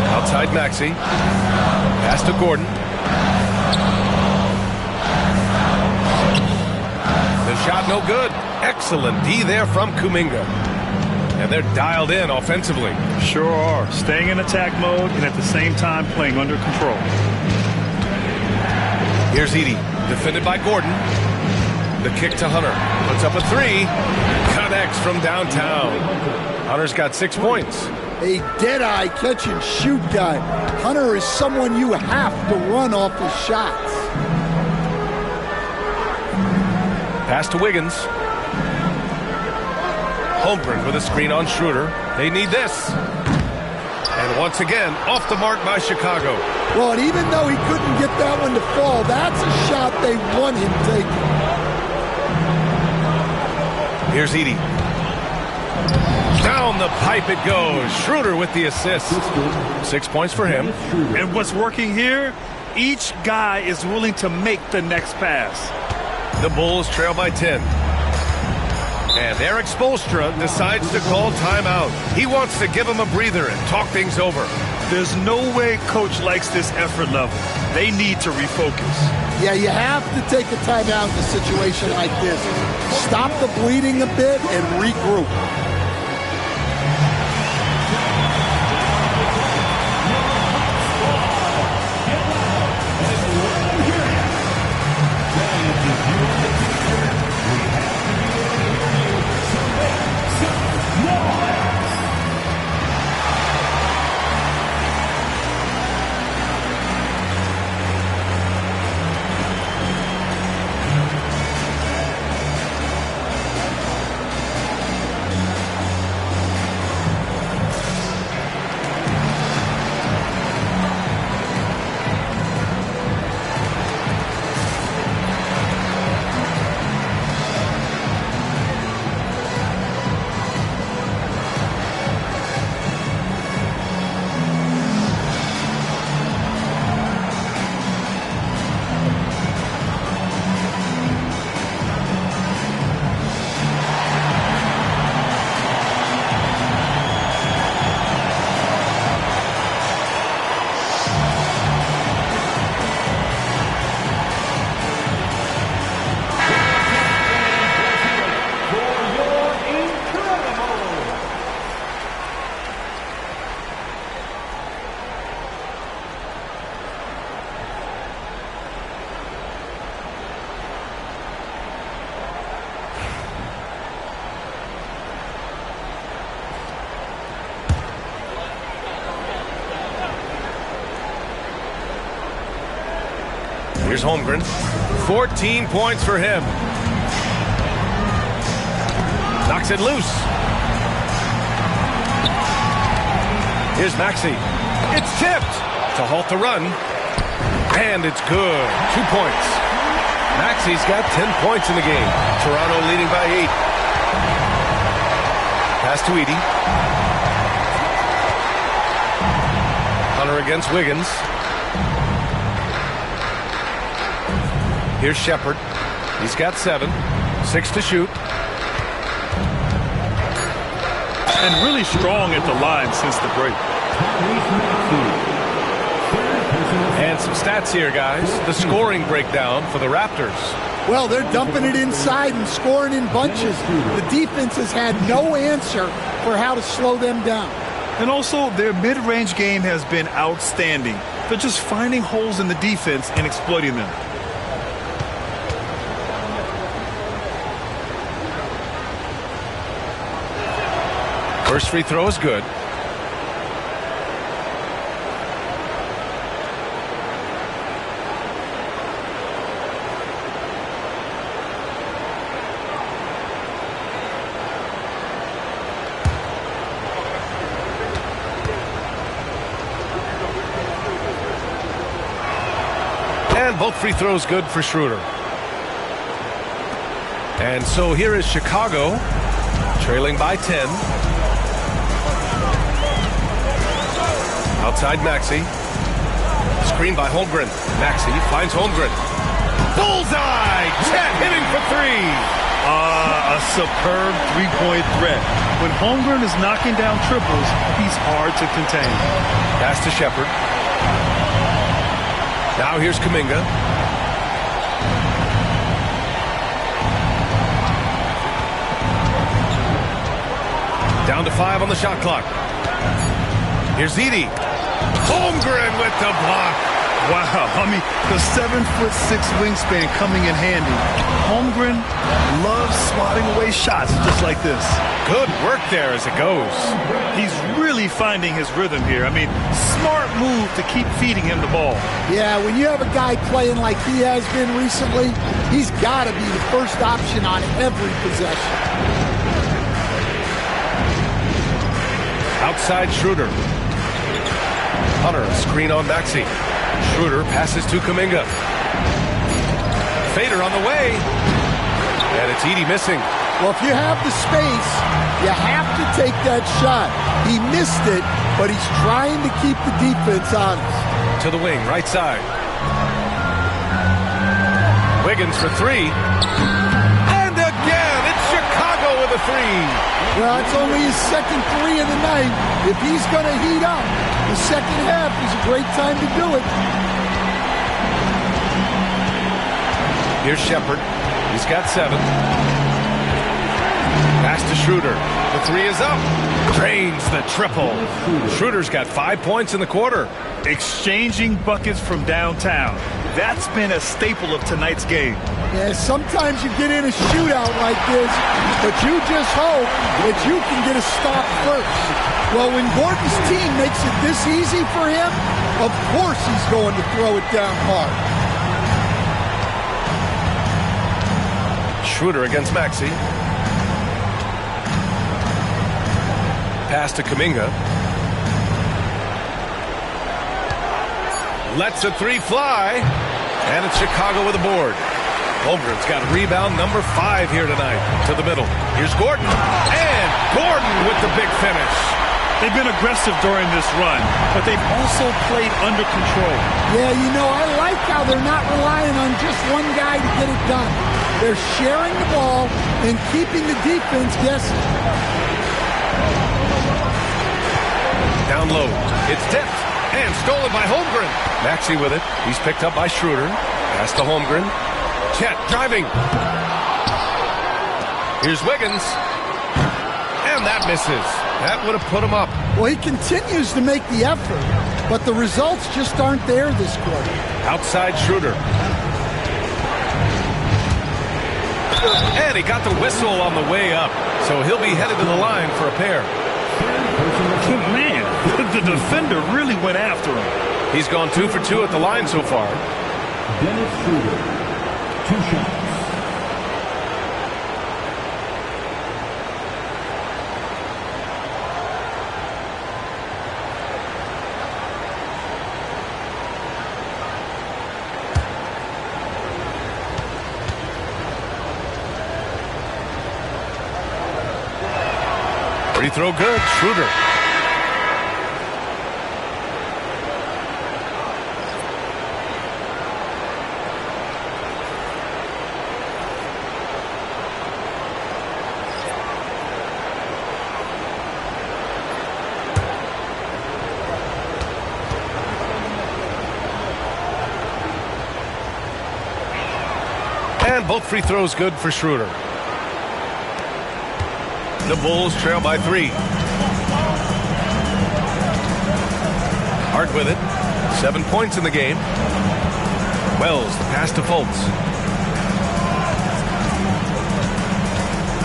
Outside Maxey. Pass to Gordon. The shot no good. Excellent D there from Kuminga. And they're dialed in offensively. Sure are. Staying in attack mode and at the same time playing under control. Here's Edey. Defended by Gordon. The kick to Hunter. Puts up a 3. Connects from downtown. Hunter's got 6 points. A dead-eye catch-and-shoot guy. Hunter is someone you have to run off his shots. Pass to Wiggins. Holmgren with a screen on Schroeder. They need this. And once again, off the mark by Chicago. Well, and even though he couldn't get that one to fall, that's a shot they want him taking. Here's Edey. Down the pipe it goes. Schroeder with the assist. 6 points for him. And what's working here, each guy is willing to make the next pass. The Bulls trail by 10. And Eric Spoelstra decides to call timeout. He wants to give him a breather and talk things over. There's no way coach likes this effort level. they need to refocus. Yeah, you have to take a timeout in a situation like this. Stop the bleeding a bit and regroup. Here's Holmgren. 14 points for him. Knocks it loose. Here's Maxey. It's tipped to halt the run. And it's good. 2 points. Maxey's got 10 points in the game. Toronto leading by 8. Pass to Edey. Hunter against Wiggins. Here's Shepard. He's got 7. 6 to shoot. And really strong at the line since the break. And some stats here, guys. The scoring breakdown for the Raptors. Well, they're dumping it inside and scoring in bunches. The defense has had no answer for how to slow them down. And also, their mid-range game has been outstanding. They're just finding holes in the defense and exploiting them. First free throw is good. And both free throws good for Schroeder. And so here is Chicago, trailing by 10. Outside Maxey. Screen by Holmgren. Maxey finds Holmgren. Bullseye! Chet hitting for 3. A superb three-point threat. When Holmgren is knocking down triples, he's hard to contain. Pass to Shepard. Now here's Kuminga. Down to 5 on the shot clock. Here's Edey. Holmgren with the block. Wow, I mean, the 7'6" wingspan coming in handy. Holmgren loves swatting away shots just like this. Good work there as it goes. He's really finding his rhythm here. I mean, smart move to keep feeding him the ball. Yeah, when you have a guy playing like he has been recently, he's got to be the first option on every possession. Outside Schroeder. Hunter, screen on Maxey. Schroeder passes to Kuminga. Fader on the way. And it's Edey missing. Well, if you have the space, you have to take that shot. He missed it, but he's trying to keep the defense honest. To the wing, right side. Wiggins for 3. And again, it's Chicago with a 3. Well, it's only his second 3 of the night. If he's going to heat up, the second half is a great time to do it. Here's Shepard. He's got 7. Pass to Schroeder. The 3 is up. Drains the triple. Schroeder's got 5 points in the quarter. Exchanging buckets from downtown. That's been a staple of tonight's game. Yeah, sometimes you get in a shootout like this, but you just hope that you can get a stop first. Well, when Gordon's team makes it this easy for him, of course he's going to throw it down hard. Schroeder against Maxey. Pass to Kuminga. Lets a 3 fly. And it's Chicago with a board. Holmgren's got rebound number 5 here tonight. To the middle. Here's Gordon. And Gordon with the big finish. They've been aggressive during this run, but they've also played under control. Yeah, you know, I like how they're not relying on just one guy to get it done. They're sharing the ball and keeping the defense guessing. Down low. It's tipped and stolen by Holmgren. Maxey with it. He's picked up by Schroeder. Pass to Holmgren. Chet driving. Here's Wiggins. And that misses. That would have put him up. Well, he continues to make the effort, but the results just aren't there this quarter. Outside Schroeder. And he got the whistle on the way up, so he'll be headed to the line for a pair. Man, the defender really went after him. He's gone 2 for 2 at the line so far. Dennis Schroeder, 2 shots. Free throw good. Schroeder. And both free throws good for Schroeder. The Bulls trail by 3. Hart with it. 7 points in the game. Wells, the pass to Fultz.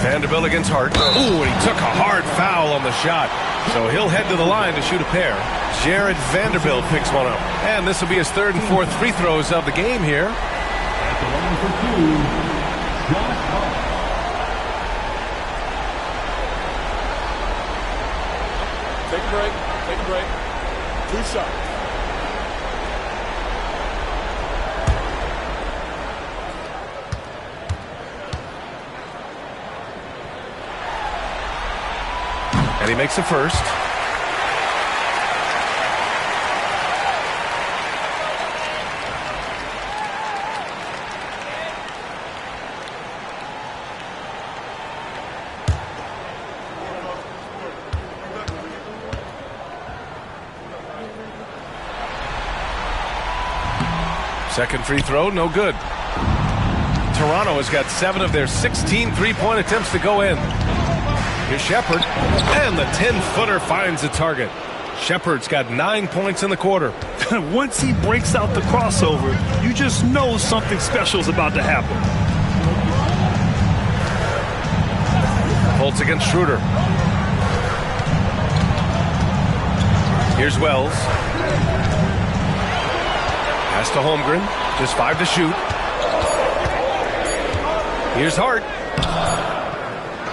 Vanderbilt against Hart. Ooh, and he took a hard foul on the shot. So he'll head to the line to shoot a pair. Jared Vanderbilt picks one up. And this will be his 3rd and 4th free throws of the game here. At the line for 2, Josh Hart. Take a break. Take a break. 2 shots. And he makes a first. Second free throw, no good. Toronto has got 7 of their 16 three-point attempts to go in. Here's Shepard, and the 10-footer finds the target. Shepard's got 9 points in the quarter. Once he breaks out the crossover, you just know something special is about to happen. Fultz against Schroeder. Here's Wells. Pass to Holmgren. Just 5 to shoot. Here's Hart.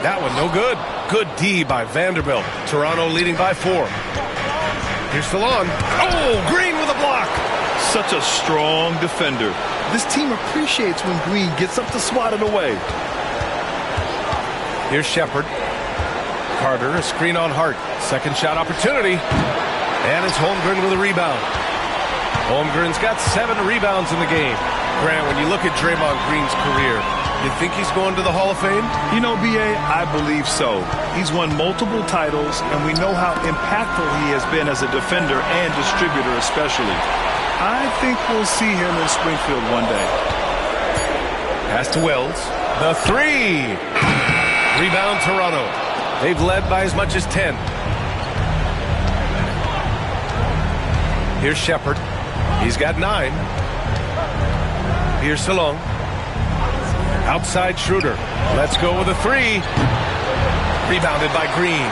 That one no good. Good D by Vanderbilt. Toronto leading by 4. Here's Stallone. Oh, Green with a block. Such a strong defender. This team appreciates when Green gets up to swat it away. Here's Shepard. Carter, a screen on Hart. Second shot opportunity. And it's Holmgren with a rebound. Holmgren's got 7 rebounds in the game. Grant, when you look at Draymond Green's career, you think he's going to the Hall of Fame? You know, B.A., I believe so. He's won multiple titles, and we know how impactful he has been as a defender and distributor especially. I think we'll see him in Springfield one day. Pass to Wells. The three. Rebound Toronto. They've led by as much as 10. Here's Shepard. He's got 9. Here's Salon. Outside Schroeder. Let's go with a three. Rebounded by Green.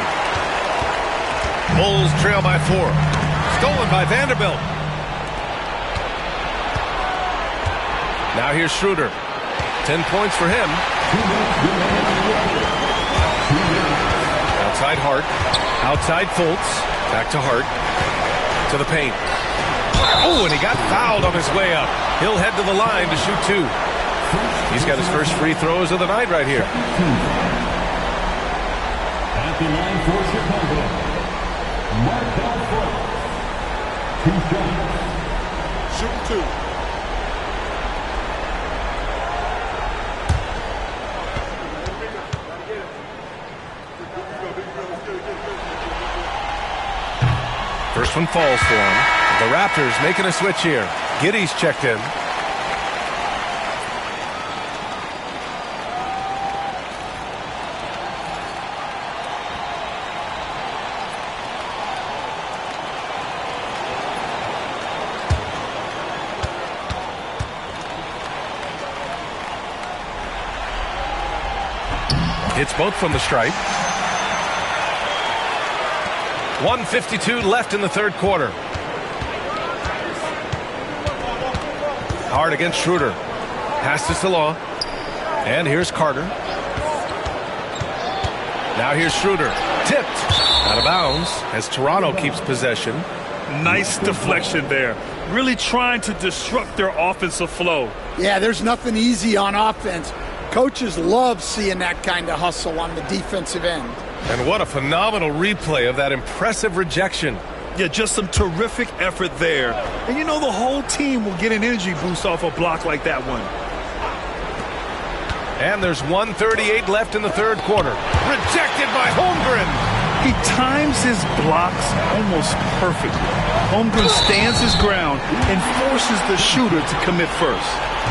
Bulls trail by 4. Stolen by Vanderbilt. Now here's Schroeder. 10 points for him. Outside Hart. Outside Fultz. Back to Hart. To the paint. Oh, and he got fouled on his way up. He'll head to the line to shoot 2. He's got his first free throws of the night right here. At the line for Chicago, Markel Fultz. 2 shots. Shoot 2. First one falls for him. The Raptors making a switch here. Giddey's checked in. Hits both from the stripe. 1:52 left in the third quarter. Hard against Schroeder. Pass to Salon. And here's Carter. Now here's Schroeder. Tipped. Out of bounds as Toronto keeps possession. Nice deflection there. Really trying to disrupt their offensive flow. Yeah, there's nothing easy on offense. Coaches love seeing that kind of hustle on the defensive end. And what a phenomenal replay of that impressive rejection. Yeah, just some terrific effort there. And you know the whole team will get an energy boost off a block like that one. And there's 1:38 left in the third quarter. Rejected by Holmgren. He times his blocks almost perfectly. Holmgren stands his ground and forces the shooter to commit first.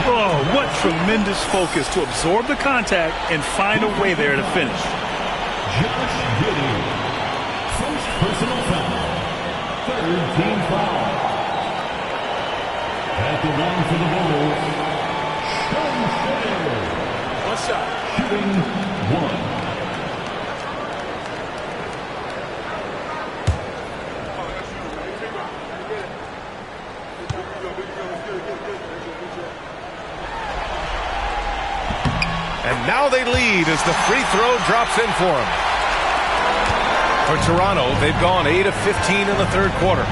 Oh, what tremendous focus to absorb the contact and find a way there to finish. Josh Giddey. First personal foul. Third team foul. At the line for the Bulls, Sean Shea. One shot. Shooting 1. And now they lead as the free throw drops in for them. For Toronto, they've gone 8 of 15 in the third quarter.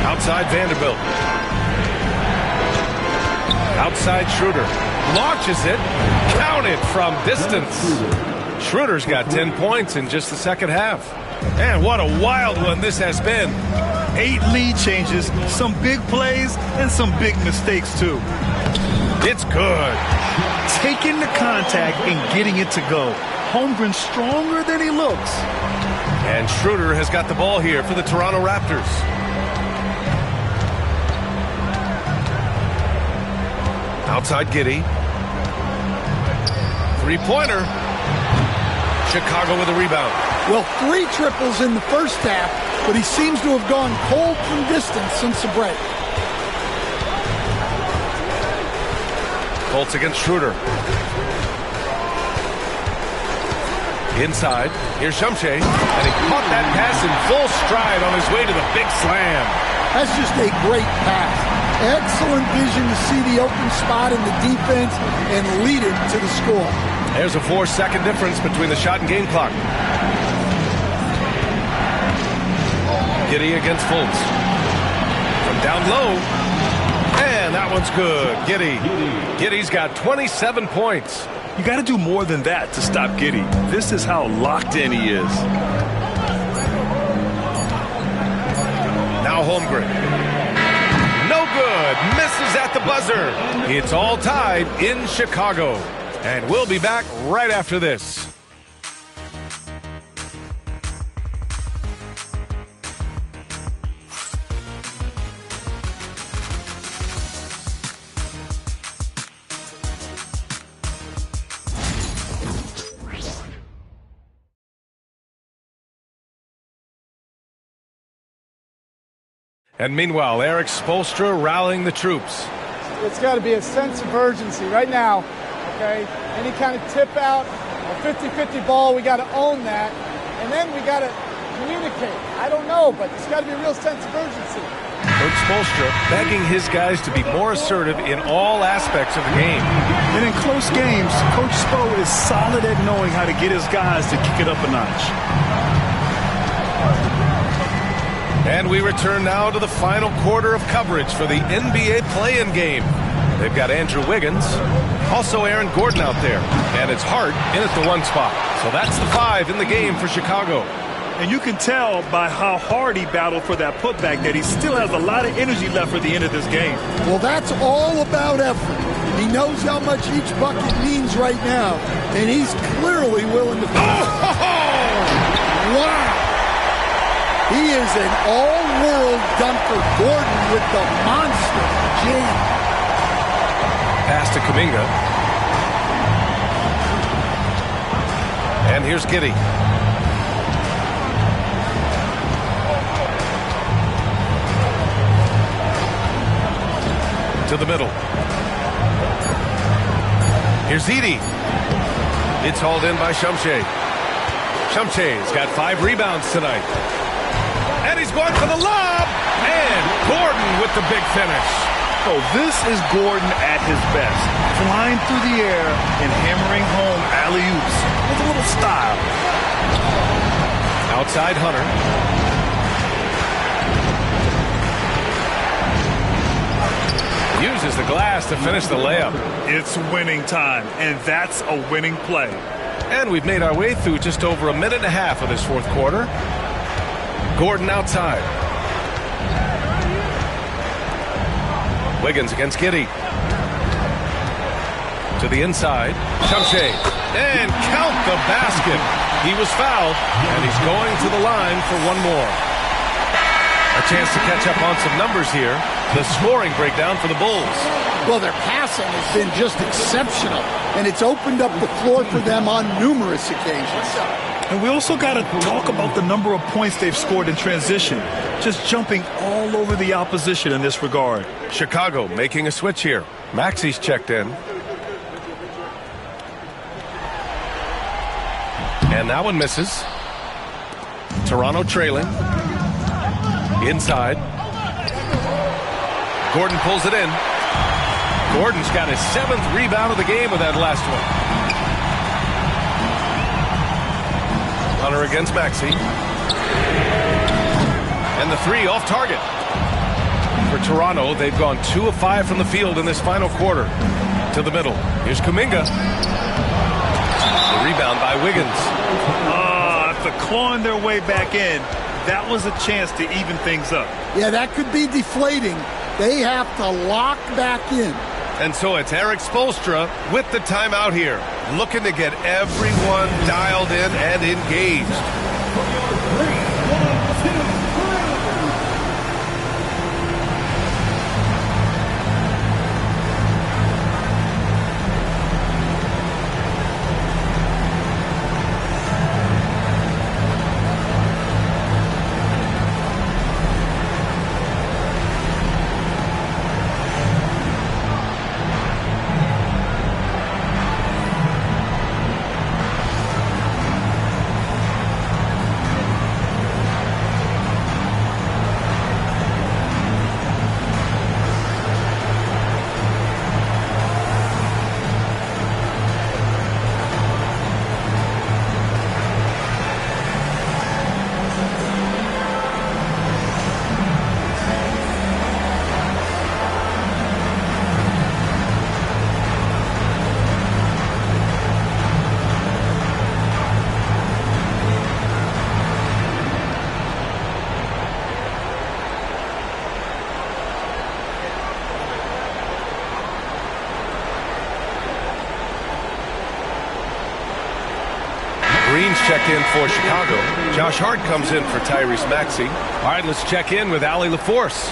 Outside Vanderbilt. Outside Schroeder. Launches it. Counted from distance. Schroeder's got 10 points in just the second half. And what a wild one this has been. 8 lead changes, some big plays, and some big mistakes, too. It's good. Taking the contact and getting it to go. Holmgren stronger than he looks. And Schroeder has got the ball here for the Toronto Raptors. Outside Giddey. Three-pointer. Chicago with a rebound. Well, 3 triples in the first half, but he seems to have gone cold from distance since the break. Fultz against Schroeder. Inside. Here's Shumshay. And he caught that pass in full stride on his way to the big slam. That's just a great pass. Excellent vision to see the open spot in the defense and lead it to the score. There's a 4-second difference between the shot and game clock. Giddey against Fultz. From down low. And that one's good. Giddey's got 27 points. You got to do more than that to stop Giddey. This is how locked in he is. Now Holmgren. No good. Misses at the buzzer. It's all tied in Chicago. And we'll be back right after this. And meanwhile, Eric Spoelstra rallying the troops. It's got to be a sense of urgency right now, okay? Any kind of tip out, a 50-50 ball, we got to own that. And then we got to communicate. I don't know, but there's got to be a real sense of urgency. Coach Spoelstra begging his guys to be more assertive in all aspects of the game. And in close games, Coach Spo is solid at knowing how to get his guys to kick it up a notch. And we return now to the final quarter of coverage for the NBA play-in game. They've got Andrew Wiggins, also Aaron Gordon out there, and it's Hart in at the 1 spot. So that's the 5 in the game for Chicago. And you can tell by how hard he battled for that putback that he still has a lot of energy left for the end of this game. Well, that's all about effort. He knows how much each bucket means right now, and he's clearly willing to... Wow! He is an all-world dunker. Gordon with the monster jam. Pass to Kuminga. And here's Giddey. To the middle. Here's Edey. It's hauled in by Shumshay. Shumshay's got 5 rebounds tonight. And he's going for the lob. And Gordon with the big finish. Oh, this is Gordon at his best. Flying through the air and hammering home alley-oops with a little style. Outside Hunter. Uses the glass to finish the layup. It's winning time, and that's a winning play. And we've made our way through just over a minute and a half of this 4th quarter. Gordon outside. Wiggins against Giddey. To the inside. Shumshay. And count the basket. He was fouled, and he's going to the line for one more. A chance to catch up on some numbers here. The scoring breakdown for the Bulls. Well, their passing has been just exceptional, and it's opened up the floor for them on numerous occasions. And we also got to talk about the number of points they've scored in transition. Just jumping all over the opposition in this regard. Chicago making a switch here. Maxey's checked in. And that one misses. Toronto trailing. Inside. Gordon pulls it in. Gordon's got his 7th rebound of the game with that last one. Hunter against Maxey. And the 3 off target. For Toronto, they've gone 2 of 5 from the field in this final quarter. To the middle. Here's Kuminga. The rebound by Wiggins. After clawing their way back in, that was a chance to even things up. Yeah, that could be deflating. They have to lock back in. And so it's Eric Spoelstra with the timeout here, looking to get everyone dialed in and engaged. Green's checked in for Chicago. Josh Hart comes in for Tyrese Maxey. All right, let's check in with Allie LaForce.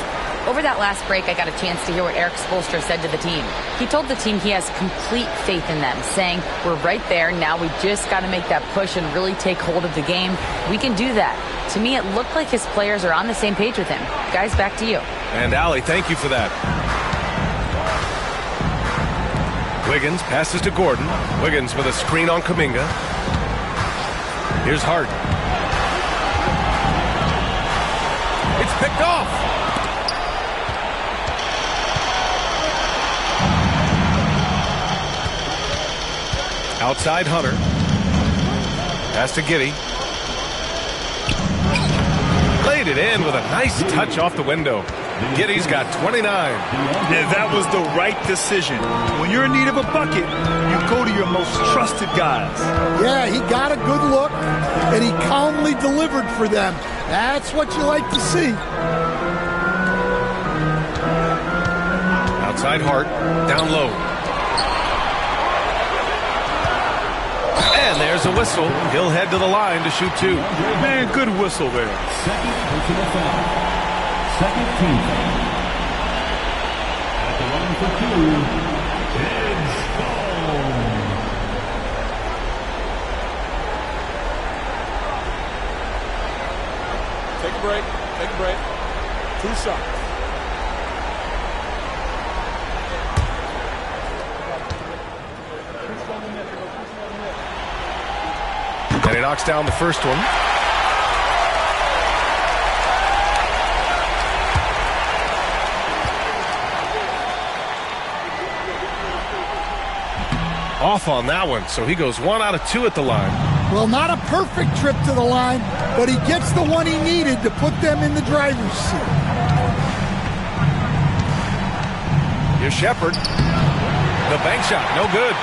Over that last break, I got a chance to hear what Eric Spoelstra said to the team. He told the team he has complete faith in them, saying, we're right there. Now we just got to make that push and really take hold of the game. We can do that. To me, it looked like his players are on the same page with him. Guys, back to you. And Allie, thank you for that. Wiggins passes to Gordon. Wiggins with a screen on Kuminga. Here's Hart. It's picked off. Outside Hunter. Pass to Giddey. Laid it in with a nice touch off the window. Giddey's got 29. Yeah, that was the right decision. When you're in need of a bucket, you go to your most trusted guys. Yeah, he got a good look, and he calmly delivered for them. That's what you like to see. Outside Hart, down low. And there's a whistle. He'll head to the line to shoot two. Man, good whistle there. Second personal foul. Second team foul. At the line for two, it's Stone. Take a break. Take a break. 2 shots. And he knocks down the first one. Off on that one, so he goes 1 out of 2 at the line. Well, not a perfect trip to the line, but he gets the one he needed to put them in the driver's seat. Here's Shepard. The bank shot, no good.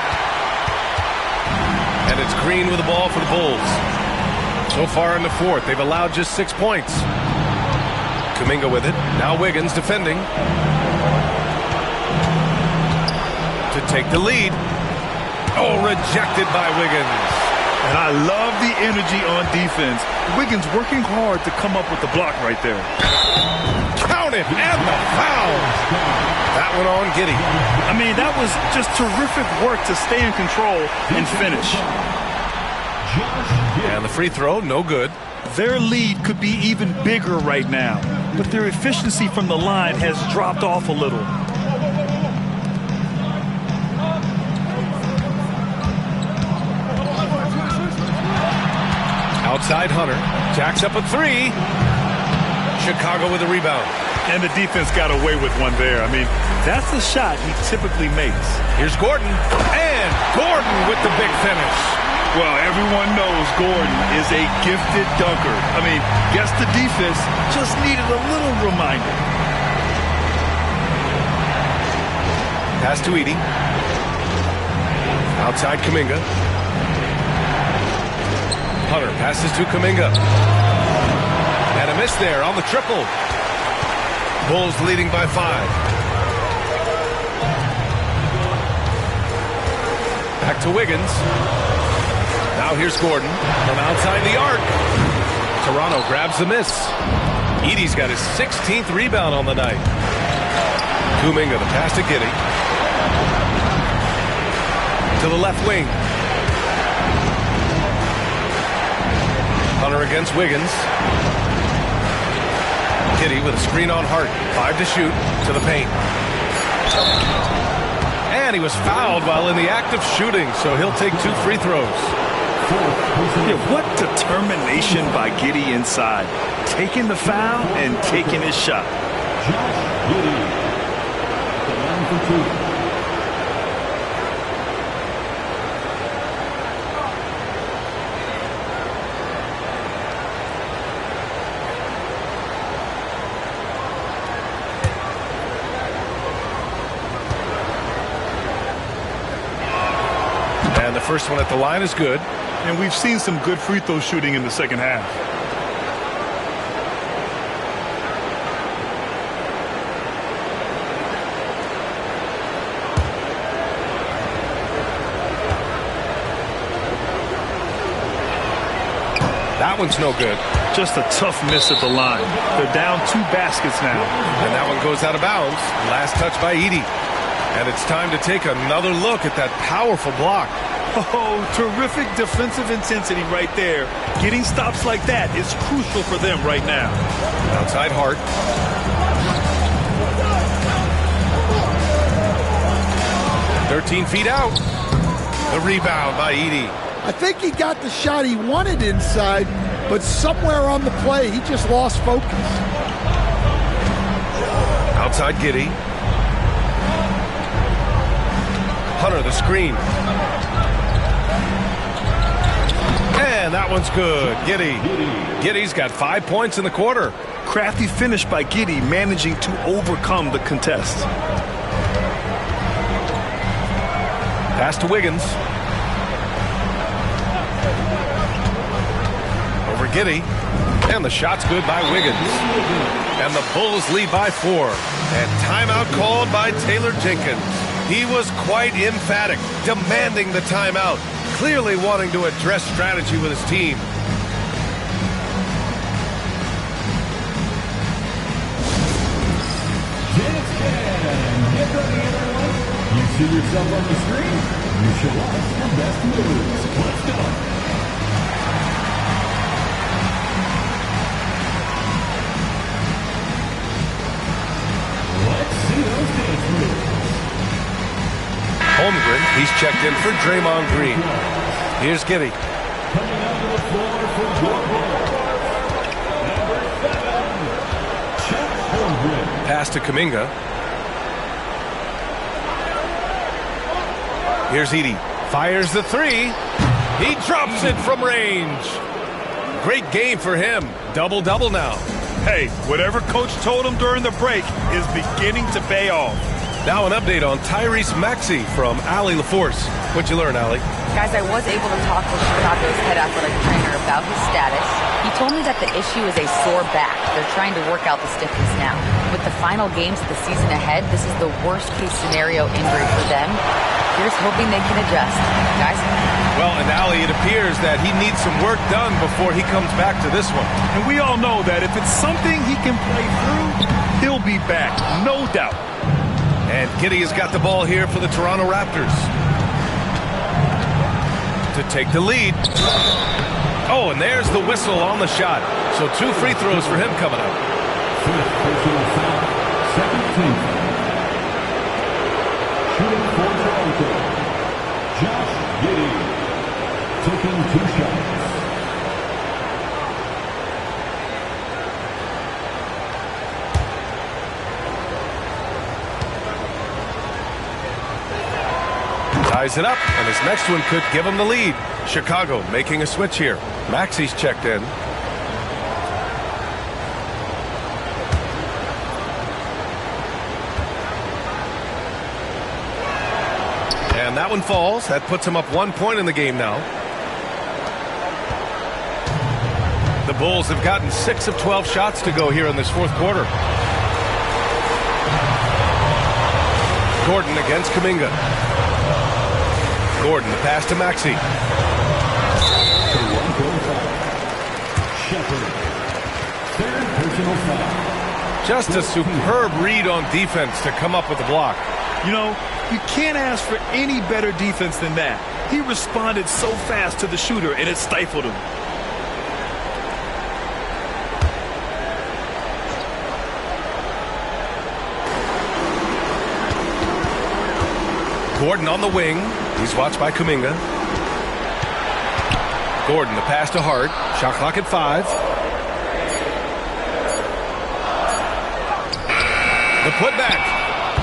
And it's Green with the ball for the Bulls. So far in the fourth, they've allowed just 6 points. Kuminga with it. Now Wiggins defending. To take the lead. Oh, rejected by Wiggins. And I love the energy on defense. Wiggins working hard to come up with the block right there. Count it, and the foul. That one on Giddey. I mean, that was just terrific work to stay in control and finish. And the free throw, no good. Their lead could be even bigger right now, but their efficiency from the line has dropped off a little. Outside Hunter. Jacks up a three. Chicago with a rebound. And the defense got away with one there. I mean, that's the shot he typically makes. Here's Gordon. And Gordon with the big finish. Well, everyone knows Gordon is a gifted dunker. I mean, guess the defense just needed a little reminder. Pass to Edey. Outside Kuminga. Hunter passes to Kuminga. And a miss there on the triple. Bulls leading by 5. Back to Wiggins. Now here's Gordon from outside the arc. Toronto grabs the miss. Edey's got his 16th rebound on the night. Kuminga, the pass to Giddey. To the left wing. Hunter against Wiggins. Giddey with a screen on Hart. 5 to shoot. To the paint. And he was fouled while in the act of shooting, so he'll take 2 free throws. Yeah, what determination by Giddey inside. Taking the foul and taking his shot. Giddey. At the line for 2. And the first one at the line is good. And we've seen some good free throw shooting in the second half. That one's no good. Just a tough miss at the line. They're down 2 baskets now. And that one goes out of bounds. Last touch by Edey. And it's time to take another look at that powerful block. Oh, terrific defensive intensity right there. Getting stops like that is crucial for them right now. Outside Hart. 13 feet out. The rebound by Edey. I think he got the shot he wanted inside, but somewhere on the play, he just lost focus. Outside Giddey. Hunter, the screen. And that one's good. Giddey. Giddey's got 5 points in the quarter. Crafty finish by Giddey, managing to overcome the contest. Pass to Wiggins. Over Giddey. And the shot's good by Wiggins. And the Bulls lead by 4. And timeout called by Taylor Jenkins. He was quite emphatic, demanding the timeout, clearly wanting to address strategy with his team. Get ready, everyone. You see yourself on the screen? You show us your best moves. Let's go. Let's see those dance moves. Holmgren, he's checked in for Draymond Green. Here's Giddey. Coming onto the floor for your Bulls. Number 7, Chet Holmgren. Pass to Kuminga. Here's Edey. Fires the three. He drops it from range. Great game for him. Double-double now. Hey, whatever coach told him during the break is beginning to pay off. Now an update on Tyrese Maxey from Allie LaForce. What'd you learn, Allie? Guys, I was able to talk with Chicago's head athletic trainer about his status. He told me that the issue is a sore back. They're trying to work out the stiffness now. With the final games of the season ahead, this is the worst-case scenario injury for them. Here's hoping they can adjust. Guys? Well, and Allie, it appears that he needs some work done before he comes back to this one. And we all know that if it's something he can play through, he'll be back, no doubt. And Giddey has got the ball here for the Toronto Raptors. To take the lead. Oh, and there's the whistle on the shot. So 2 free throws for him coming up. Fifth personal foul. 17th. Shooting for Toronto. Josh Giddey. Taking 2 shots. Ties it up, and his next one could give him the lead. Chicago making a switch here. Maxey's checked in. And that one falls. That puts him up 1 point in the game now. The Bulls have gotten 6 of 12 shots to go here in this fourth quarter. Gordon against Kuminga. Gordon, the pass to Maxey. Third personal foul. Just a superb read on defense to come up with the block. You know, you can't ask for any better defense than that. He responded so fast to the shooter, and it stifled him. Gordon on the wing. He's watched by Kuminga. Gordon, the pass to Hart. Shot clock at 5. The putback.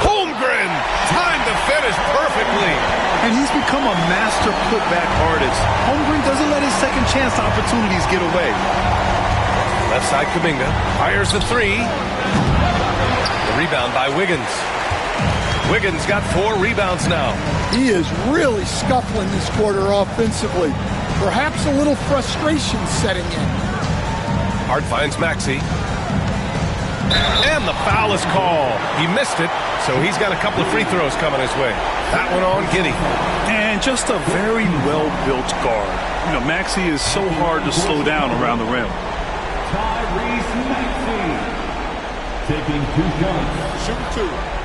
Holmgren. Time to finish perfectly. And he's become a master putback artist. Holmgren doesn't let his second chance opportunities get away. Left side Kuminga. Fires the 3. The rebound by Wiggins. Wiggins got 4 rebounds now. He is really scuffling this quarter offensively. Perhaps a little frustration setting in. Hart finds Maxey. And the foul is called. He missed it, so he's got a couple of free throws coming his way. That one on Giddey. And just a very well-built guard. You know, Maxey is so hard to slow down around the rim. Tyrese Maxey. Taking 2 shots. Shoot 2.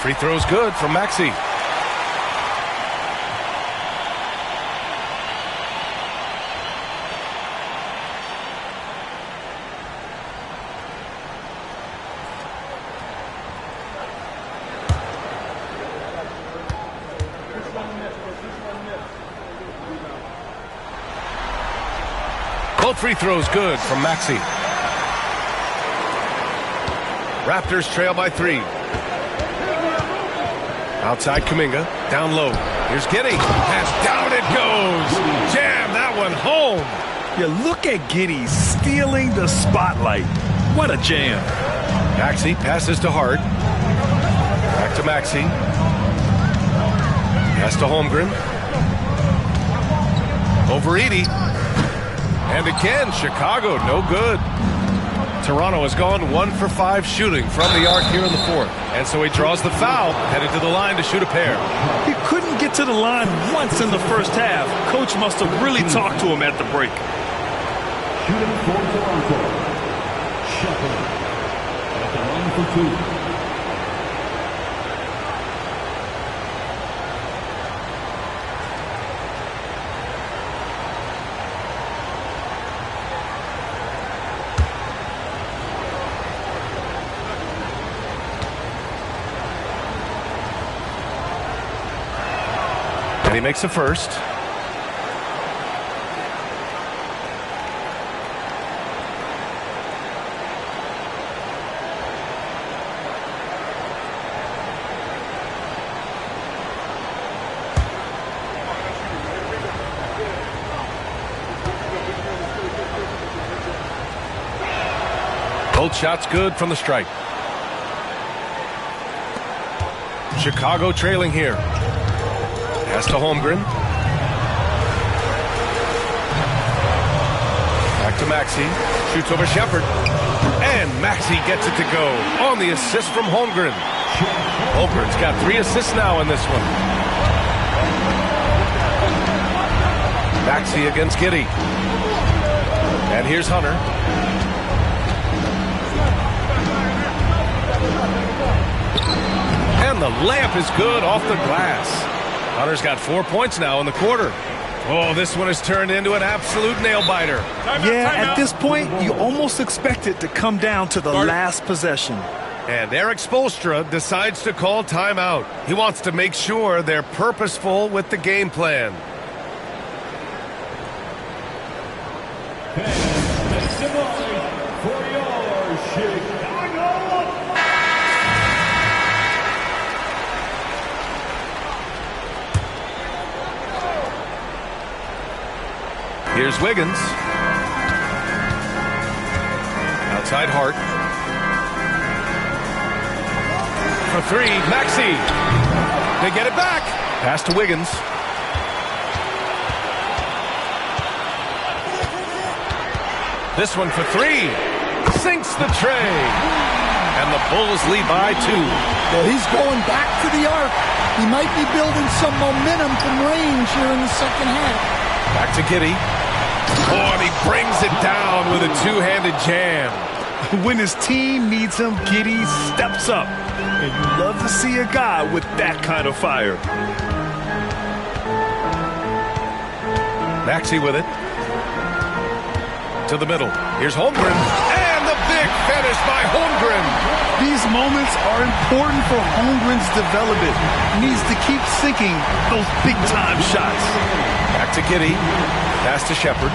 Free throw's good from Maxey. Both free throws good from Maxey. Raptors trail by 3. Outside Kuminga, down low. Here's Giddey, and down it goes. Jam that one home. Yeah, look at Giddey stealing the spotlight. What a jam. Maxey passes to Hart. Back to Maxey. Pass to Holmgren. Over Edey. And again, Chicago, no good. Toronto has gone 1 for 5 shooting from the arc here in the 4th. And so he draws the foul, headed to the line to shoot a pair. He couldn't get to the line once in the first half. Coach must have really talked to him at the break. Shooting for Toronto. Shepard at the line for 2. And he makes a first. Both shots good from the stripe. Chicago trailing here. Pass to Holmgren. Back to Maxey. Shoots over Shepard. And Maxey gets it to go on the assist from Holmgren. Holmgren's got 3 assists now in this one. Maxey against Giddey. And here's Hunter. And the layup is good off the glass. Hunter's got 4 points now in the quarter. Oh, this one has turned into an absolute nail-biter. Yeah, at this point, you almost expect it to come down to the last possession. And Eric Spoelstra decides to call timeout. He wants to make sure they're purposeful with the game plan. Make some noise for your Chicago. Here's Wiggins. Outside Hart. For 3, Maxey. They get it back. Pass to Wiggins. This one for 3. Sinks the tray. And the Bulls lead by 2. Well, he's going back to the arc. He might be building some momentum from range here in the second half. Back to Giddey. Oh, and he brings it down with a two-handed jam. When his team needs him, Giddey steps up. And you love to see a guy with that kind of fire. Maxey with it. To the middle. Here's Holmgren. And the big finish by Holmgren. These moments are important for Holmgren's development. He needs to keep sinking those big-time shots. Back to Giddey. Pass to Shepard.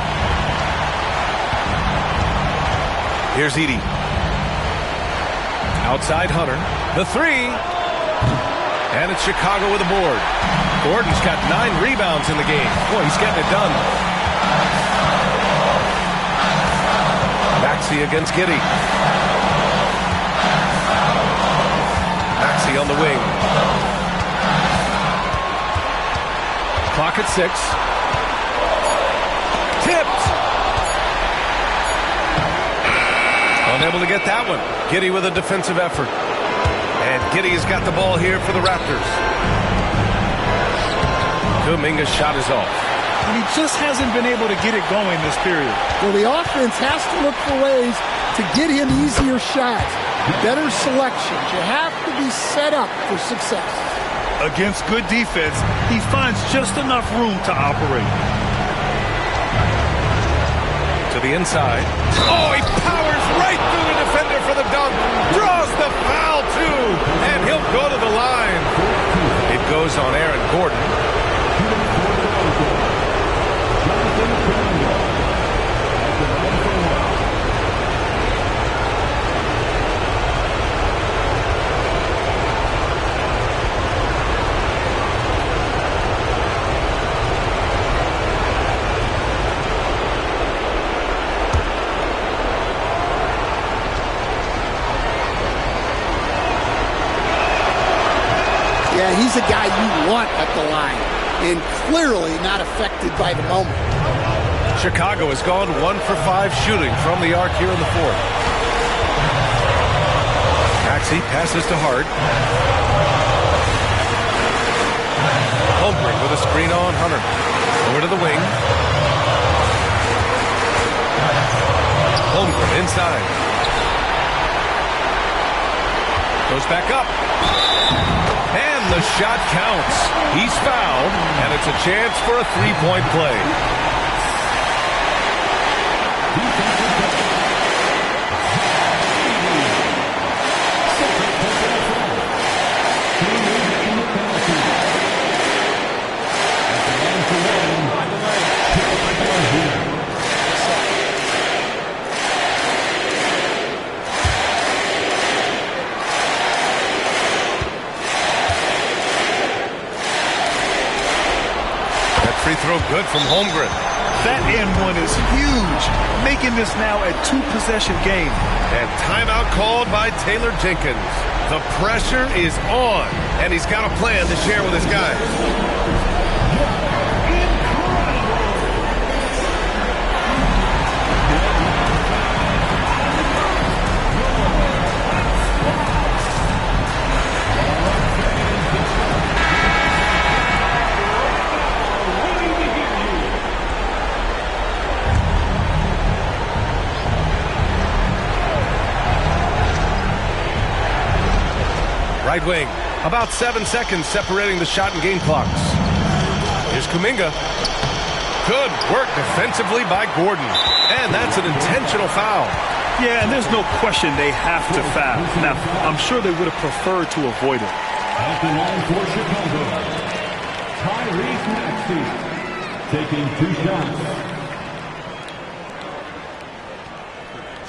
Here's Edey. Outside Hunter. The 3. And it's Chicago with a board. Gordon's got 9 rebounds in the game. Boy, he's getting it done. Maxey against Giddey. Maxey on the wing. Clock at 6. Tipped. Unable to get that one. Giddey with a defensive effort. And Giddey has got the ball here for the Raptors. Kuminga's shot is off. And he just hasn't been able to get it going this period. Well, the offense has to look for ways to get him easier shots. better selections. You have to be set up for success. Against good defense, he finds just enough room to operate. To the inside. Oh, he powers right through the defender for the dunk. Draws the foul, too. And he'll go to the line. It goes on Aaron Gordon. Yeah, he's a guy you want at the line, and clearly not affected by the moment. Chicago has gone 1 for 5 shooting from the arc here in the fourth. Maxey passes to Hart. Holmgren with a screen on Hunter. Over to the wing. Holmgren inside. Goes back up. And the shot counts. He's fouled, and it's a chance for a three-point play. Free throw good from Holmgren. That and one is huge, making this now a 2-possession game. And timeout called by Taylor Jenkins. The pressure is on, and he's got a plan to share with his guys. Right wing. About 7 seconds separating the shot and game clocks. Here's Kuminga. Good work defensively by Gordon. And that's an intentional foul. Yeah, and there's no question they have to foul. Now, I'm sure they would have preferred to avoid it. At the line for Chicago, Tyrese Maxey taking 2 shots.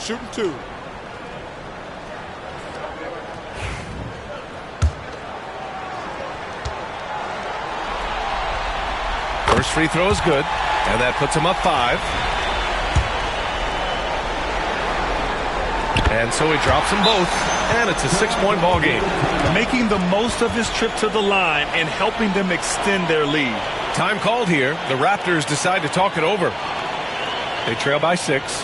Shooting 2. First free throw is good, and that puts him up 5. And so he drops them both, and it's a 6-point ball game. Making the most of his trip to the line and helping them extend their lead. Time called here. The Raptors decide to talk it over. They trail by 6.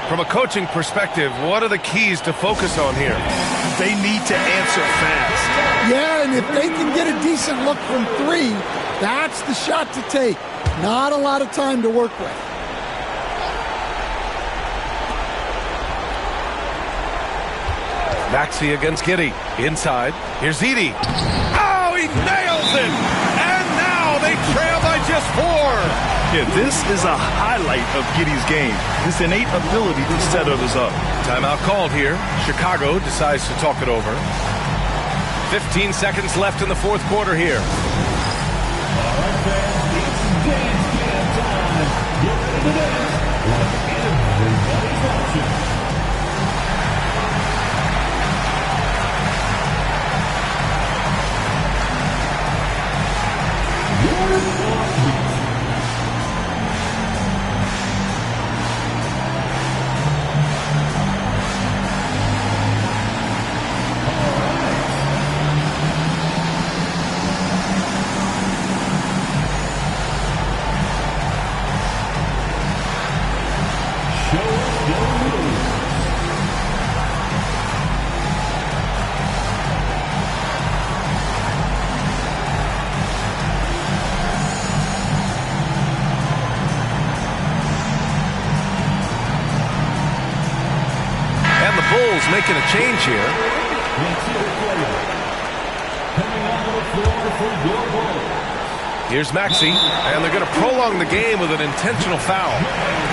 From a coaching perspective, what are the keys to focus on here? They need to answer fast. Yeah, and if they can get a decent look from 3, that's the shot to take. Not a lot of time to work with. Maxey against Giddey. Inside. Here's Edey. Oh, he nails it! And now they trail by just 4. Yeah, this is a highlight of Giddey's game. His innate ability to set others up. Timeout called here. Chicago decides to talk it over. 15 seconds left in the fourth quarter here. All right, fans, it's dance time. Get ready to dance like everybody's watching. Bulls making a change here. Here's Maxey, and they're going to prolong the game with an intentional foul.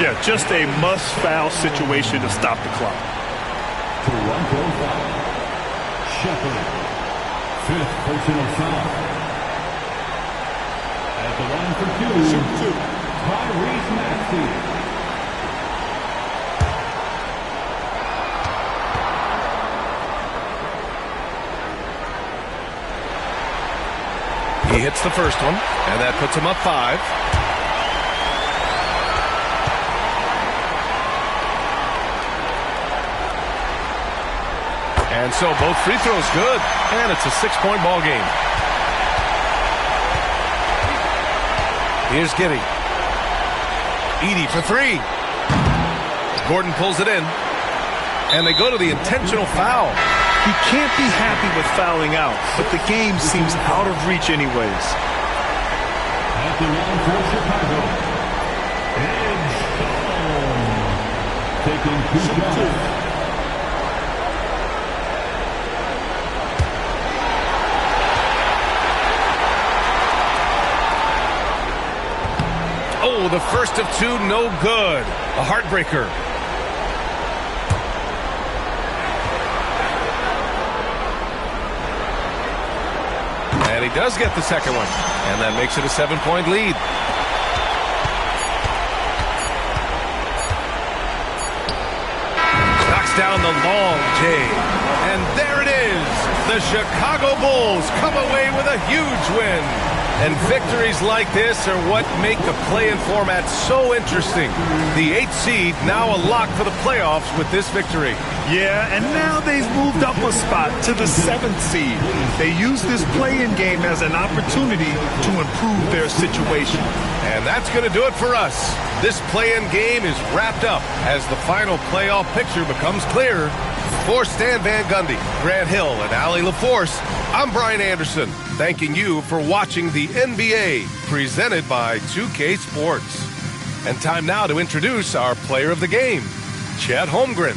Yeah, just a must-foul situation to stop the clock. Toronto foul. Shepard. 5th personal foul. At the line for two. Tyrese Maxey. He hits the first one, and that puts him up 5. And so both free throws good, and it's a 6-point ball game. Here's Giddey. Edey for 3. Gordon pulls it in, and they go to the intentional foul. He can't be happy with fouling out, but the game seems out of reach anyways. At the line for Chicago, Edge taking 2 shots. Oh, the first of 2, no good. A heartbreaker. And he does get the second one, and that makes it a 7-point lead. Knocks down the long J, and there it is. The Chicago Bulls come away with a huge win. And victories like this are what make the play-in format so interesting. The 8th seed now a lock for the playoffs with this victory. Yeah, and now they've moved up a spot to the 7th seed. They use this play-in game as an opportunity to improve their situation. And that's going to do it for us. This play-in game is wrapped up as the final playoff picture becomes clearer. For Stan Van Gundy, Grant Hill, and Allie LaForce, I'm Brian Anderson, thanking you for watching the NBA, presented by 2K Sports. And time now to introduce our player of the game, Chet Holmgren.